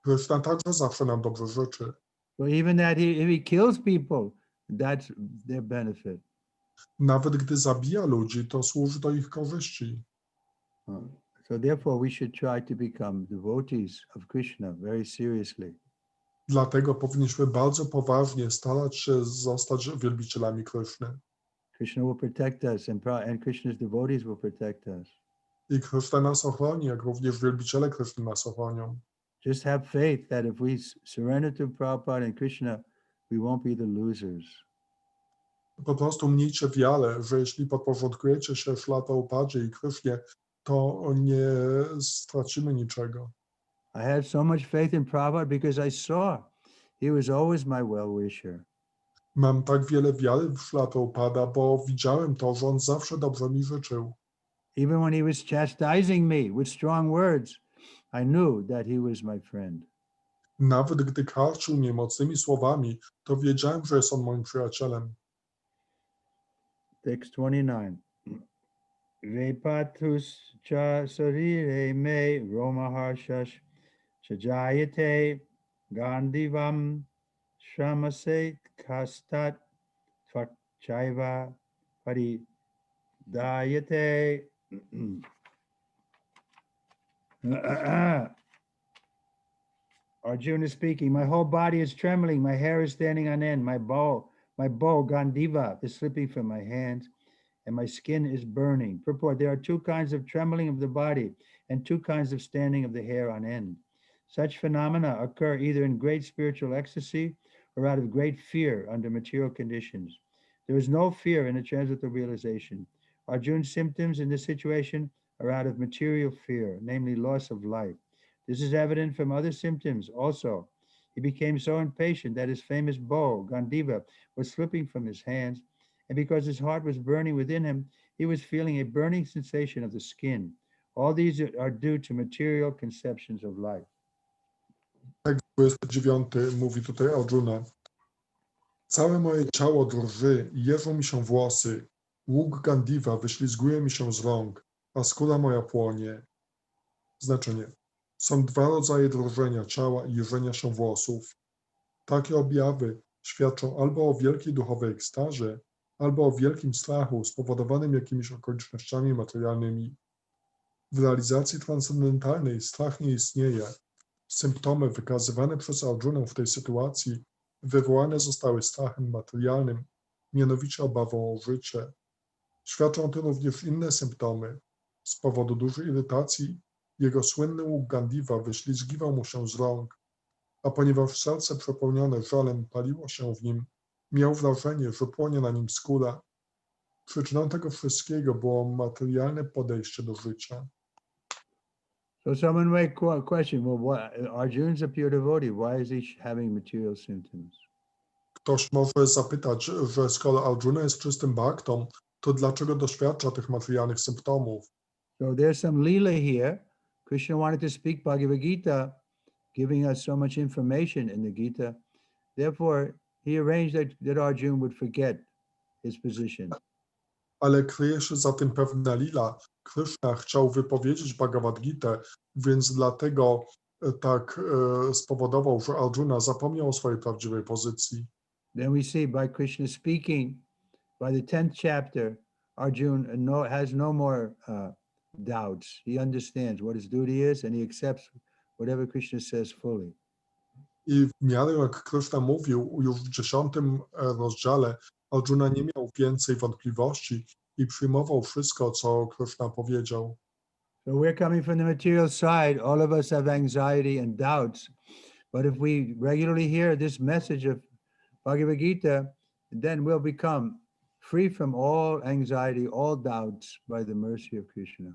Krishna także zawsze nam dobrze życzy. So even that if he kills people, that's their benefit. Nawet gdy zabija ludzi, to służy do ich korzyści. So therefore we should try to become devotees of Krishna very seriously. Dlatego powinniśmy bardzo poważnie starać się zostać wielbicielami Kryszny. Krishna will protect us and Krishna's devotees will protect us. I Kryszna nas ochroni, jak również wielbiciele Kryszny nas ochronią. Just have faith that if we surrender to Prabhupada and Krishna, we won't be the losers. Po prostu miejcie wiarę, że jeśli podporządkujecie się Prabhupadzie i Krysznie, to nie stracimy niczego. I had so much faith in Prabhupada because I saw he was always my well-wisher. Mam tak wiele wiary w Prabhupada, bo widziałem to, że on zawsze dobrze mi życzył. Even when he was chastising me with strong words, I knew that he was my friend. Nawet gdy karcił mnie mocnymi słowami, to wiedziałem, że jest on moim przyjacielem. Text 29. Vepatus cha sarire me romaharshash chajayate gandivam shramase kastat tvakchaiva paridayate. Arjuna is speaking. My whole body is trembling. My hair is standing on end. My bow, Gandiva, is slipping from my hands, and my skin is burning. Purport, there are two kinds of trembling of the body and two kinds of standing of the hair on end. Such phenomena occur either in great spiritual ecstasy or out of great fear under material conditions. There is no fear in a transcendental realization. Arjuna's symptoms in this situation are out of material fear, namely loss of life. This is evident from other symptoms also. He became so impatient that his famous bow, Gandiva, was slipping from his hands, and because his heart was burning within him, he was feeling a burning sensation of the skin. All these are due to material conceptions of life. Tekst 29 mówi tutaj Arjuna. Całe moje ciało drży, jeżą mi się włosy, łuk Gandiva wyślizguje mi się z rąk, a skóra moja płonie. Znaczenie. Są dwa rodzaje drżenia ciała i jeżenia się włosów. Takie objawy świadczą albo o wielkiej duchowej ekstazie, albo o wielkim strachu spowodowanym jakimiś okolicznościami materialnymi. W realizacji transcendentalnej strach nie istnieje. Symptomy wykazywane przez Arjunę w tej sytuacji wywołane zostały strachem materialnym, mianowicie obawą o życie. Świadczą to również inne symptomy. Z powodu dużej irytacji jego słynny łuk Gandiva wyślizgiwał mu się z rąk, a ponieważ serce przepełnione żalem paliło się w nim, miał wrażenie, że płonie na nim skóra. Przyczyną tego wszystkiego było materialne podejście do życia. So someone might question, well, Arjuna's a pure devotee. Why is he having material symptoms? Ktoś może zapytać, że skoro Arjuna jest czystym bhaktą, to dlaczego doświadcza tych materialnych symptomów? So there's some lila here. Krishna wanted to speak Bhagavad Gita, giving us so much information in the Gita. Therefore, he arranged that Arjuna would forget his position. Ale kryje się za tym pewna lila. Krishna chciał wypowiedzieć Bhagavad Gitę, więc dlatego tak spowodował, że Arjuna zapomniał o swojej prawdziwej pozycji. Then we see by Krishna speaking, by the 10th chapter, Arjuna has no more doubts. He understands what his duty is and he accepts whatever Krishna says fully. I w miarę jak Krishna mówił już w 10 rozdziale, Arjuna nie miał więcej wątpliwości i przyjmował wszystko, co Krishna powiedział. So we're coming from the material side. All of us have anxiety and doubts. But if we regularly hear this message of Bhagavad Gita, then we'll become free from all anxiety, all doubts by the mercy of Krishna.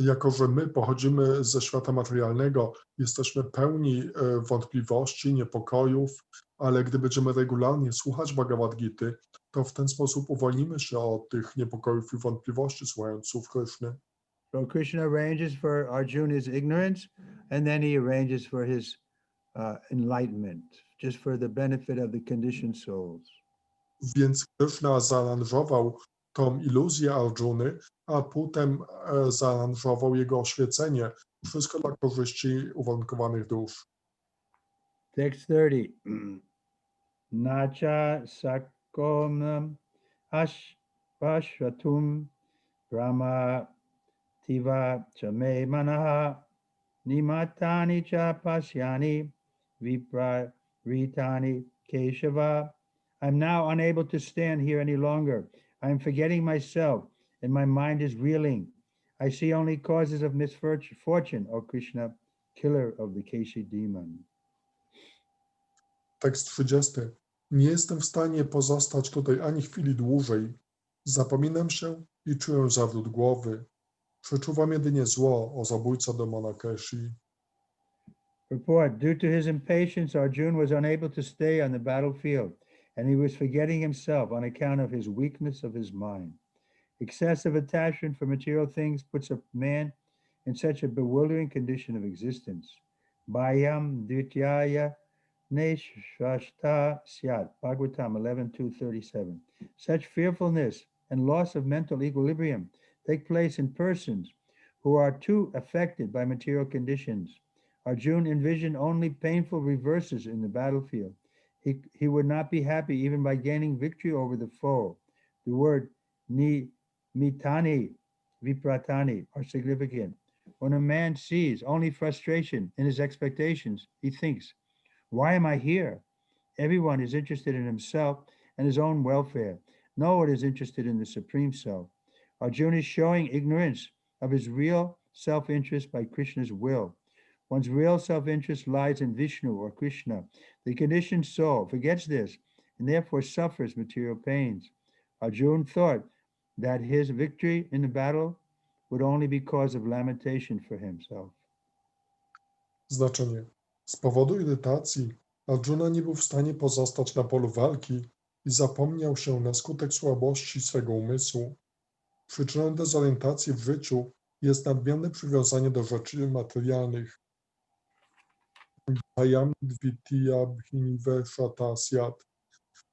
Jako że my pochodzimy ze świata materialnego, jesteśmy pełni wątpliwości, niepokojów, ale gdy będziemy regularnie słuchać Bhagavad Gity, to w ten sposób uwolnimy się od tych niepokojów i wątpliwości słuchając słów Krishny. So Krishna arranges for Arjuna's ignorance, and then he arranges for his enlightenment, just for the benefit of the conditioned souls. Więc Krishna zaaranżował tą iluzję Arjuny, a potem zaaranżował jego oświecenie. Wszystko dla korzyści uwarunkowanych dusz. Text 30. Nacha sakom Pashvatum Brahma Tiva Chame Manaha Nimatani Cha Pasyani Vipraritani Keshava. I'm now unable to stand here any longer. I'm forgetting myself, and my mind is reeling. I see only causes of misfortune, O Krishna, killer of the Keshi demon. Tekst 30. Nie jestem w stanie pozostać tutaj ani chwili dłużej. Zapominam się i czuję zawrót głowy. Przeczuwam jedynie zło, o zabójco demona Keshi. Report, due to his impatience, Arjuna was unable to stay on the battlefield, and he was forgetting himself on account of his weakness of his mind. Excessive attachment for material things puts a man in such a bewildering condition of existence. Bhayam Dvityaya Neshashta Syat, Bhagavatam 11:237. Such fearfulness and loss of mental equilibrium take place in persons who are too affected by material conditions. Arjuna envisioned only painful reverses in the battlefield. He would not be happy even by gaining victory over the foe. The word mitani, vipratani are significant. When a man sees only frustration in his expectations, he thinks, why am I here? Everyone is interested in himself and his own welfare. No one is interested in the Supreme Self. Arjuna is showing ignorance of his real self-interest by Krishna's will. One's real self-interest lies in Vishnu or Krishna. The conditioned soul forgets this and therefore suffers material pains. Arjuna thought that his victory in the battle would only be cause of lamentation for himself. Znaczenie. Z powodu irytacji Arjuna nie był w stanie pozostać na polu walki i zapomniał się na skutek słabości swego umysłu. Przyczyną dezorientacji w życiu jest nadmierne przywiązanie do rzeczy materialnych. Bhayam Dvitiya Bhiniveshata Syat.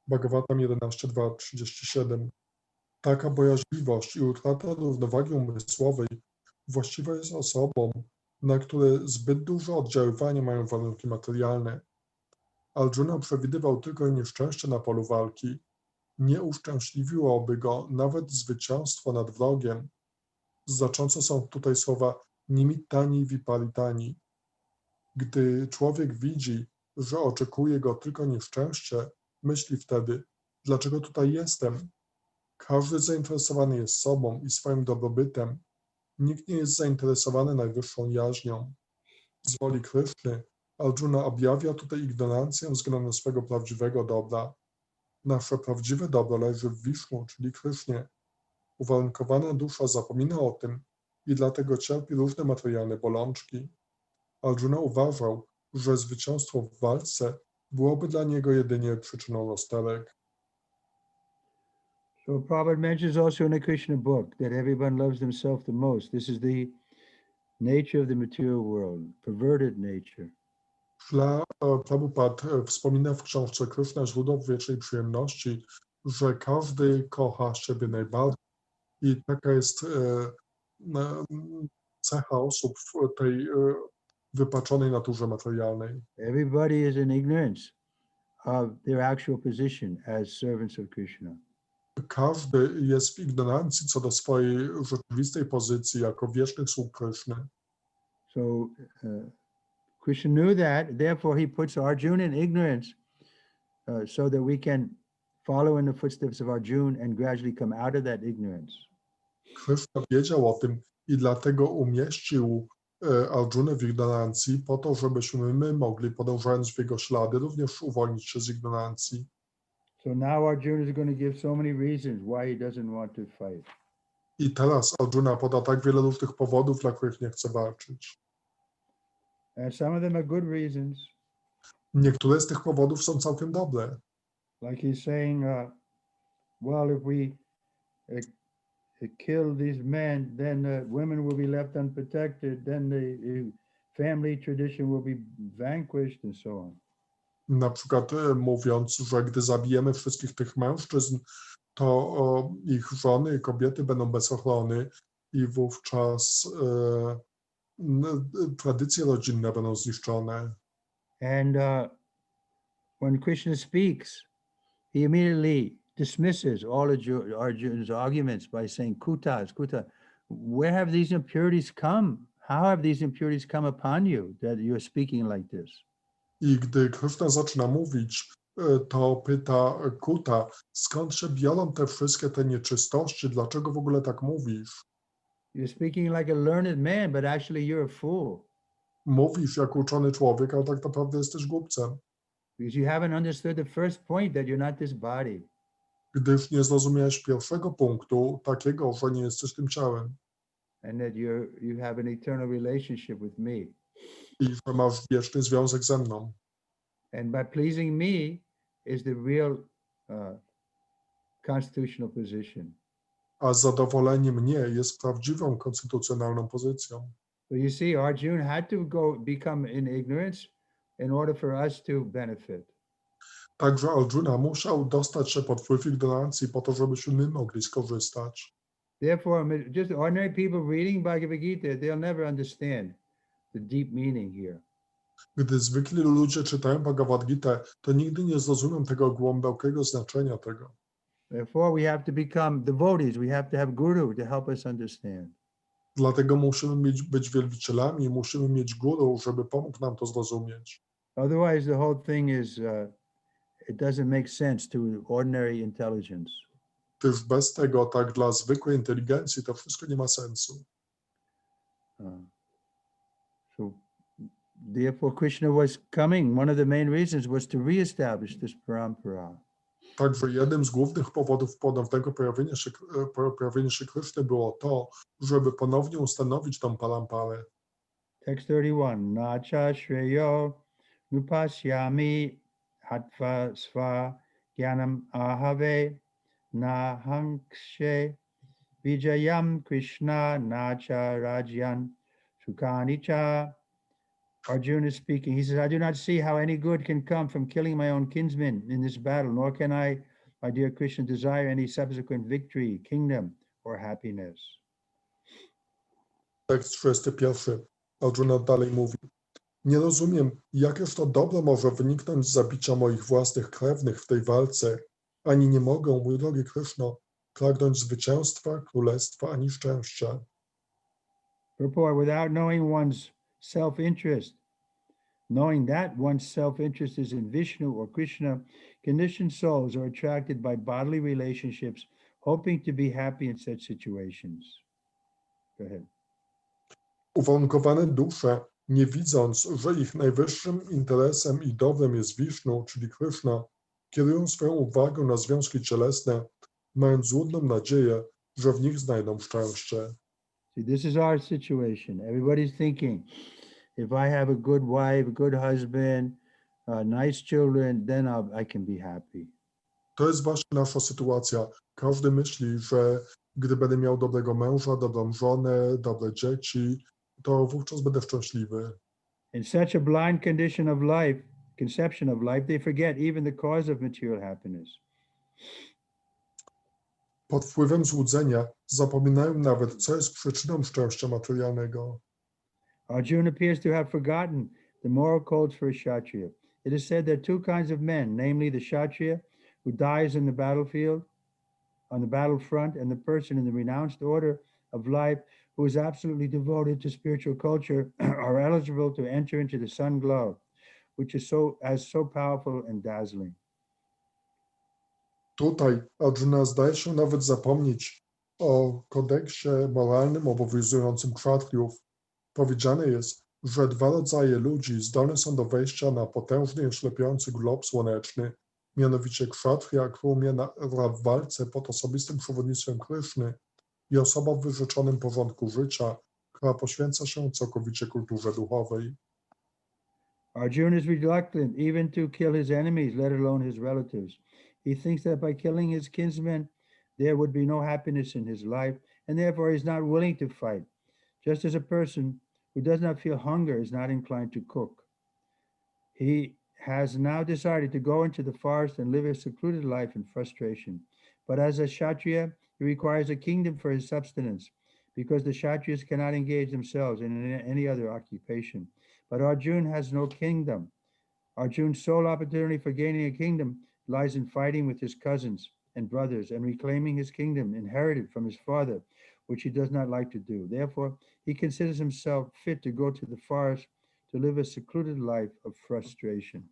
Bhagavatam 11:2-37. Taka bojaźliwość i utrata równowagi umysłowej właściwa jest osobom, na które zbyt duże oddziaływanie mają warunki materialne. Arjuna przewidywał tylko nieszczęście na polu walki. Nie uszczęśliwiłoby go nawet zwycięstwo nad wrogiem. Znaczące są tutaj słowa nimittani i viparitani. Gdy człowiek widzi, że oczekuje go tylko nieszczęście, myśli wtedy, dlaczego tutaj jestem? Każdy zainteresowany jest sobą i swoim dobrobytem. Nikt nie jest zainteresowany najwyższą jaźnią. Z woli Kryszny Arjuna objawia tutaj ignorancję względem swego prawdziwego dobra. Nasze prawdziwe dobro leży w Wisznu, czyli Krysznie. Uwarunkowana dusza zapomina o tym i dlatego cierpi różne materialne bolączki. Arjuna uważał, że zwycięstwo w walce byłoby dla niego jedynie przyczyną rozterek. So Prabhupada mentions also in the Krishna book that everyone loves themselves the most. This is the nature of the material world, perverted nature. Prabhupada wspomina w książce Krishna, źródło wiecznej przyjemności, że każdy kocha siebie najbardziej i taka jest cecha osób w tej wypaczonej naturze materialnej. Everybody is in ignorance of their actual position as servants of Krishna. Każdy jest w ignorancji co do swojej rzeczywistej pozycji jako wiecznych sług Kryszny. So Krishna knew that, therefore he puts Arjuna in ignorance so that we can follow in the footsteps of Arjuna and gradually come out of that ignorance. Kryszna wiedział o tym i dlatego umieścił Arjunę w ignorancji po to, żebyśmy my mogli, podążając w jego ślady, również uwolnić się z ignorancji. So now Arjuna is going to give so many reasons why he doesn't want to fight. I teraz Arjuna poda tak wiele różnych powodów, dla których nie chce walczyć. And some of them are good reasons. Niektóre z tych powodów są całkiem dobre. Like he's saying, well, if we kill these men, then women will be left unprotected, then the family tradition will be vanquished and so on. Na przykład mówiąc, że gdy zabijemy wszystkich tych mężczyzn, to ich żony i kobiety będą bez ochrony i wówczas tradycje rodzinne będą zniszczone. And when Krishna speaks, he immediately dismisses all of Arjuna's arguments by saying, Kuta. Where have these impurities come? How have these impurities come upon you that you're speaking like this? I gdy Krishna zaczyna mówić, to pyta Kuta, skąd się biorą te wszystkie te nieczystości, dlaczego w ogóle tak mówisz? You're speaking like a learned man, but actually you're a fool. Mówisz jak uczony człowiek, ale tak naprawdę jesteś głupcem. Because you haven't understood the first point that you're not this body. Gdyż nie zrozumiałeś pierwszego punktu, takiego, że nie jesteś tym ciałem. And that you have an eternal relationship with me. I że masz wieczny związek ze mną. And by pleasing me is the real constitutional position. A zadowolenie mnie jest prawdziwą konstytucjonalną pozycją. So you see, Arjuna had to become in ignorance in order for us to benefit. Także Arjuna musiał dostać się pod wpływ ignorancji po to, żebyśmy my mogli skorzystać. Therefore, just ordinary people reading Bhagavad Gita, they'll never understand the deep meaning here. Gdy zwykli ludzie czytają Bhagavad Gitę, to nigdy nie zrozumieją tego głębokiego znaczenia tego. Therefore, we have to become devotees. We have to have guru to help us understand. Dlatego musimy być wielbicielami, musimy mieć guru, żeby pomógł nam to zrozumieć. Otherwise, the whole thing is, it doesn't make sense to ordinary intelligence. Gdyż bez tego, tak dla zwykłej inteligencji, to wszystko nie ma sensu. So, therefore, Krishna was coming. One of the main reasons was to reestablish this parampara. Także jednym z głównych powodów ponownego pojawienia się Kryszny było to, żeby ponownie ustanowić tą paramparę. Text 31. Nacha shreyo nupasyami hatva sva gyanam ahave nahankshe vijayam Krishna nacha rajyan sukanicha. Arjuna is speaking. He says, I do not see how any good can come from killing my own kinsmen in this battle, nor can I, my dear Krishna, desire any subsequent victory, kingdom, or happiness. Tekst 31. Arjuna dalej mówi. Nie rozumiem, jakież to dobro może wyniknąć z zabicia moich własnych krewnych w tej walce, ani nie mogę, mój drogi Kryszno, pragnąć zwycięstwa, królestwa, ani szczęścia. Purport, without knowing one's self-interest, knowing that one's self-interest is in Vishnu or Krishna, conditioned souls are attracted by bodily relationships, hoping to be happy in such situations. Go ahead. Uwarunkowane dusze, nie widząc, że ich najwyższym interesem i dobrem jest Wisznu, czyli Krishna, kierują swoją uwagę na związki cielesne, mając złudną nadzieję, że w nich znajdą szczęście. See, this is our situation. Everybody's thinking, if I have a good wife, a good husband, nice children, then I can be happy. To jest właśnie nasza sytuacja. Każdy myśli, że gdy będę miał dobrego męża, dobrą żonę, dobre dzieci, to wówczas będę szczęśliwy. In such a blind conception of life, they forget even the cause of material happiness. Pod wpływem złudzenia zapominają nawet, co jest przyczyną szczęścia materialnego. Arjuna appears to have forgotten the moral codes for a Kshatriya. It is said there are two kinds of men, namely the Kshatriya who dies in the battlefield, on the battlefront, and the person in the renounced order of life who is absolutely devoted to spiritual culture are eligible to enter into the sun glow, which is so powerful and dazzling. Tutaj Arjuna zdaje się nawet zapomnieć o kodeksie moralnym obowiązującym kszatriów. Powiedziane jest, że dwa rodzaje ludzi zdolne są do wejścia na potężny i oślepiający glob słoneczny, mianowicie kszatrija, który umiera w walce pod osobistym przewodnictwem Kryszny, i osoba w wyrzeczonym porządku życia, która poświęca się całkowicie kulturze duchowej. Arjuna is reluctant even to kill his enemies, let alone his relatives. He thinks that by killing his kinsmen, there would be no happiness in his life, and therefore he is not willing to fight, just as a person who does not feel hunger is not inclined to cook. He has now decided to go into the forest and live a secluded life in frustration. But as a Kshatriya, he requires a kingdom for his subsistence, because the Kshatriyas cannot engage themselves in any other occupation. But Arjuna has no kingdom. Arjuna's sole opportunity for gaining a kingdom lies in fighting with his cousins, and brothers, and reclaiming his kingdom inherited from his father, which he does not like to do. Therefore, he considers himself fit to go to the forest to live a secluded life of frustration.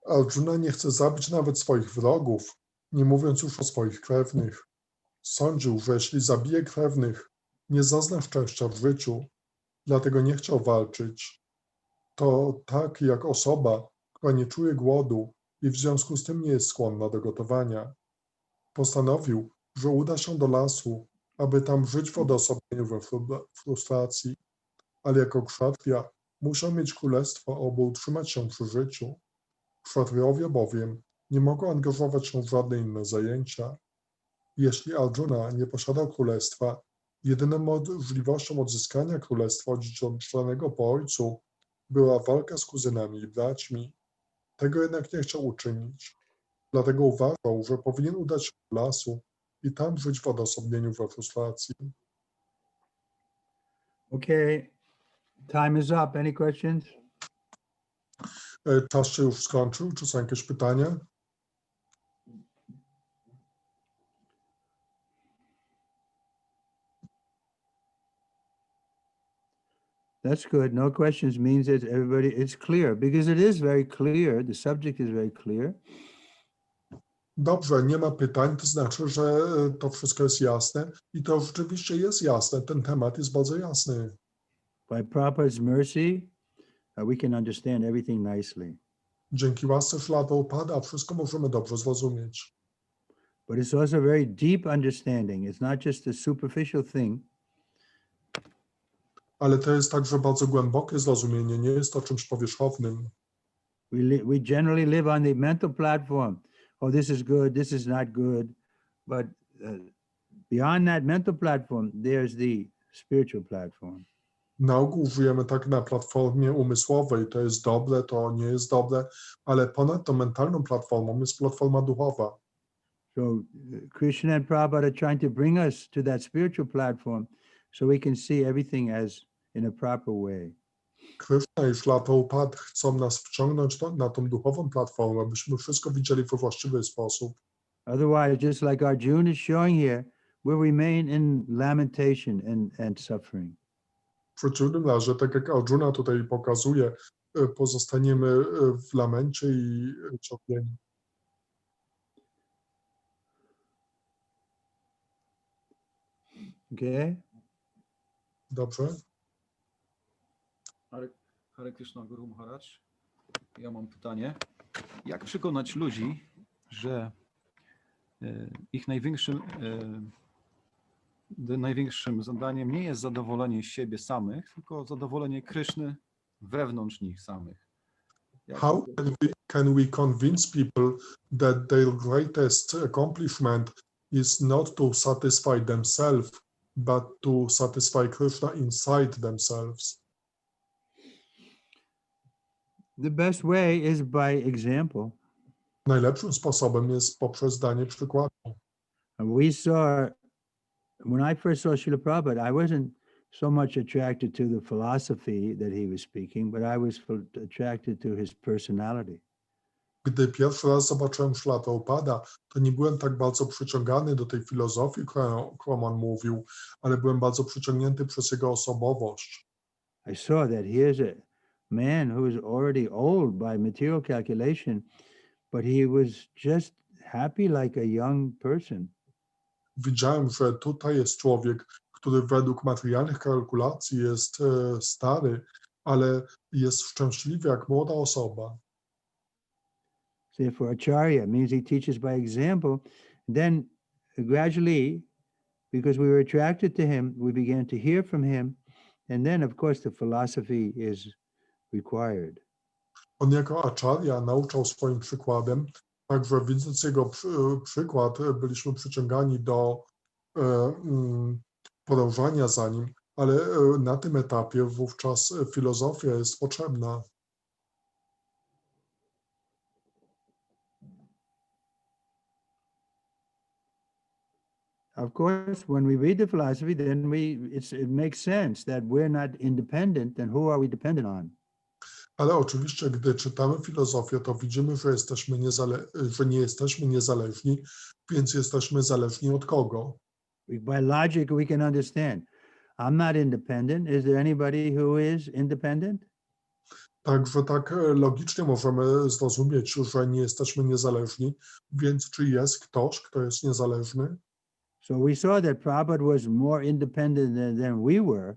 Arjuna nie chce zabić nawet swoich wrogów, nie mówiąc już o swoich krewnych. Sądził, że jeśli zabije krewnych, nie zazna szczęścia w życiu, dlatego nie chciał walczyć. To tak jak osoba, która nie czuje głodu i w związku z tym nie jest skłonna do gotowania. Postanowił, że uda się do lasu, aby tam żyć w odosobnieniu we frustracji, ale jako kszatrija musiał mieć królestwo, aby utrzymać się przy życiu. Kszatriowie bowiem nie mogą angażować się w żadne inne zajęcia. Jeśli Arjuna nie posiadał królestwa, jedyną możliwością odzyskania królestwa odziedziczonego po ojcu była walka z kuzynami i braćmi. Tego jednak nie chciał uczynić. Dlatego uważał, że powinien udać się do lasu i tam żyć w odosobnieniu we frustracji. Okay, time is up. Any questions? Czas się już skończył. Czy są jakieś pytania? That's good. No questions means that it's clear, because it is very clear. The subject is very clear. Dobrze, nie ma pytań, to znaczy, że to wszystko jest jasne i to rzeczywiście jest jasne. Ten temat jest bardzo jasny. By Prabhupada's mercy, we can understand everything nicely. Dzięki łasce Śrila Prabhupada wszystko możemy dobrze zrozumieć. But it's also a very deep understanding. It's not just a superficial thing. Ale to jest także bardzo głębokie zrozumienie, nie jest to czymś powierzchownym. We generally live on the mental platform. Oh, this is good, this is not good. But beyond that mental platform, there's the spiritual platform. Na ogół żyjemy tak na platformie umysłowej, to jest dobre, to nie jest dobre, ale ponad tą mentalną platformą jest platforma duchowa. So Krishna and Prabhupada are trying to bring us to that spiritual platform so we can see everything as in a proper way. Krishna i Śrila Prabhupada chcą nas wciągnąć na tą duchową platformę, byśmy wszystko widzieli we właściwy sposób. Otherwise, just like Arjuna is showing here, we'll remain in lamentation and suffering. W przeciwnym razie, tak jak Arjuna tutaj pokazuje, pozostaniemy w lamencie i cierpieniu. Okay? Dobrze? Hare Krishna Guru Maharaj. Ja mam pytanie. Jak przekonać ludzi, że ich największym zadaniem nie jest zadowolenie siebie samych, tylko zadowolenie Kryszny wewnątrz nich samych? How can we convince people that their greatest accomplishment is not to satisfy themselves, but to satisfy Krishna inside themselves? The best way is by example. Najlepszym sposobem jest poprzez danie przykładu. We saw, when I first saw Srila Prabhupada, I wasn't so much attracted to the philosophy that he was speaking, but I was attracted to his personality. Gdy pierwszy raz zobaczyłem Śrila Prabhupada, to nie byłem tak bardzo przyciągany do tej filozofii, którą on mówił, ale byłem bardzo przyciągnięty przez jego osobowość. I saw that here's a man who is already old by material calculation, but he was just happy like a young person. Widziałem, że tutaj jest człowiek, który według materialnych kalkulacji jest stary, ale jest szczęśliwy jak młoda osoba. So for Acharya, means he teaches by example. Then gradually, because we were attracted to him, we began to hear from him. And then, of course, the philosophy is required. On jako acharya nauczał swoim przykładem, także widząc jego przykład, byliśmy przyciągani do podążania za nim, ale na tym etapie wówczas filozofia jest potrzebna. Of course, when we read the philosophy, then it makes sense that we're not independent, and who are we dependent on? Ale oczywiście, gdy czytamy filozofię, to widzimy, że nie jesteśmy niezależni, więc jesteśmy zależni od kogo? By logic, we can understand. I'm not independent. Is there anybody who is independent? Także tak logicznie możemy zrozumieć, że nie jesteśmy niezależni, więc czy jest ktoś, kto jest niezależny? So we saw that Prabhupada was more independent than we were.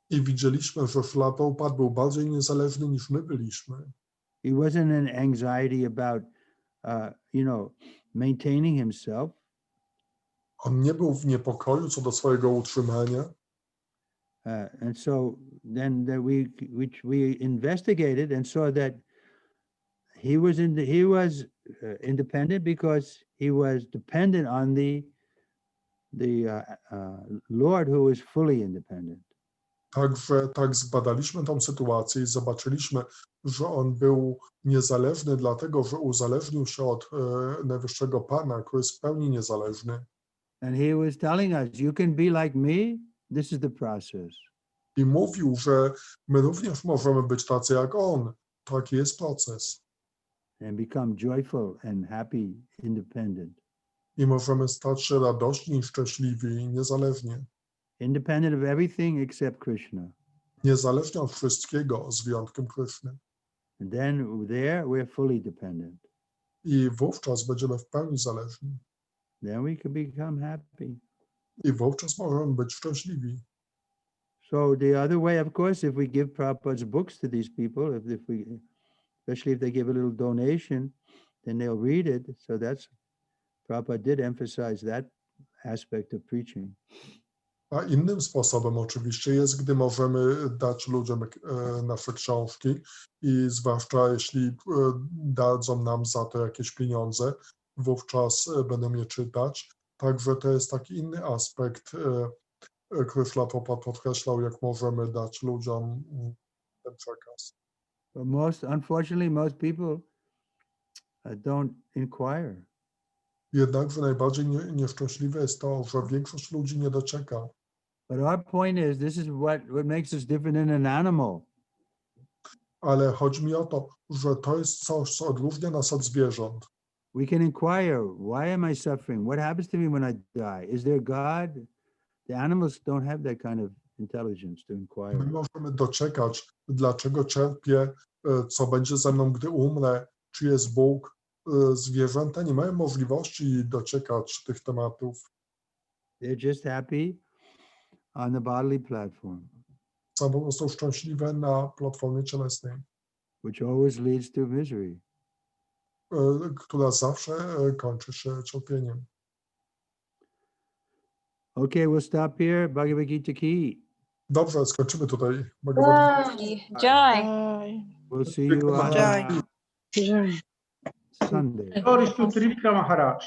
I widzieliśmy, że Śrila Prabhupada był bardziej niezależny niż my byliśmy. He wasn't in anxiety about, maintaining himself. On nie był w niepokoju co do swojego utrzymania. And so then we investigated and saw that he was independent because he was dependent on the Lord, who was fully independent. Także tak zbadaliśmy tą sytuację i zobaczyliśmy, że on był niezależny, dlatego że uzależnił się od Najwyższego Pana, który jest w pełni niezależny. And he was telling us, you can be like me, this is the process. I mówił, że my również możemy być tacy jak on. Taki jest proces. And become joyful and happy, independent. I możemy stać się radośni, szczęśliwi i niezależni. Independent of everything except Krishna. Niezależni od wszystkiego z wyjątkiem Kryszny. And then there we're fully dependent. I wówczas będziemy w pełni zależni. Then we can become happy. I wówczas możemy być szczęśliwi. So the other way, of course, if we give Prabhupada's books to these people, especially if they give a little donation, then they'll read it. So Prabhupada did emphasize that aspect of preaching. A innym sposobem oczywiście jest, gdy możemy dać ludziom nasze książki i zwłaszcza jeśli dadzą nam za to jakieś pieniądze, wówczas będą je czytać. Także to jest taki inny aspekt, który Śrila Prabhupada podkreślał, jak możemy dać ludziom ten przekaz. But unfortunately, most people don't inquire. Jednakże najbardziej nieszczęśliwe jest to, że większość ludzi nie docieka. But our point is, this is what makes us different than an animal. Ale chodzi mi o to, że to jest coś, co odróżnia nas od zwierząt. We can inquire, why am I suffering? What happens to me when I die? Is there God? The animals don't have that kind of intelligence to inquire. My możemy dociekać, dlaczego cierpię, co będzie ze mną, gdy umrę, czy jest Bóg. Zwierzęta nie mają możliwości dociekać tych tematów. They're just happy on the bodily platform. Są po prostu szczęśliwe na platformie cielesnej, Which always leads to misery. która zawsze kończy się cierpieniem. Okay, we'll stop here. Bhagavad Gita ki. Dobrze, skończymy tutaj. Bhagavat Gita. Jai. We'll see you on Jai. Sunday. Glories to Trivikrama Maharaj.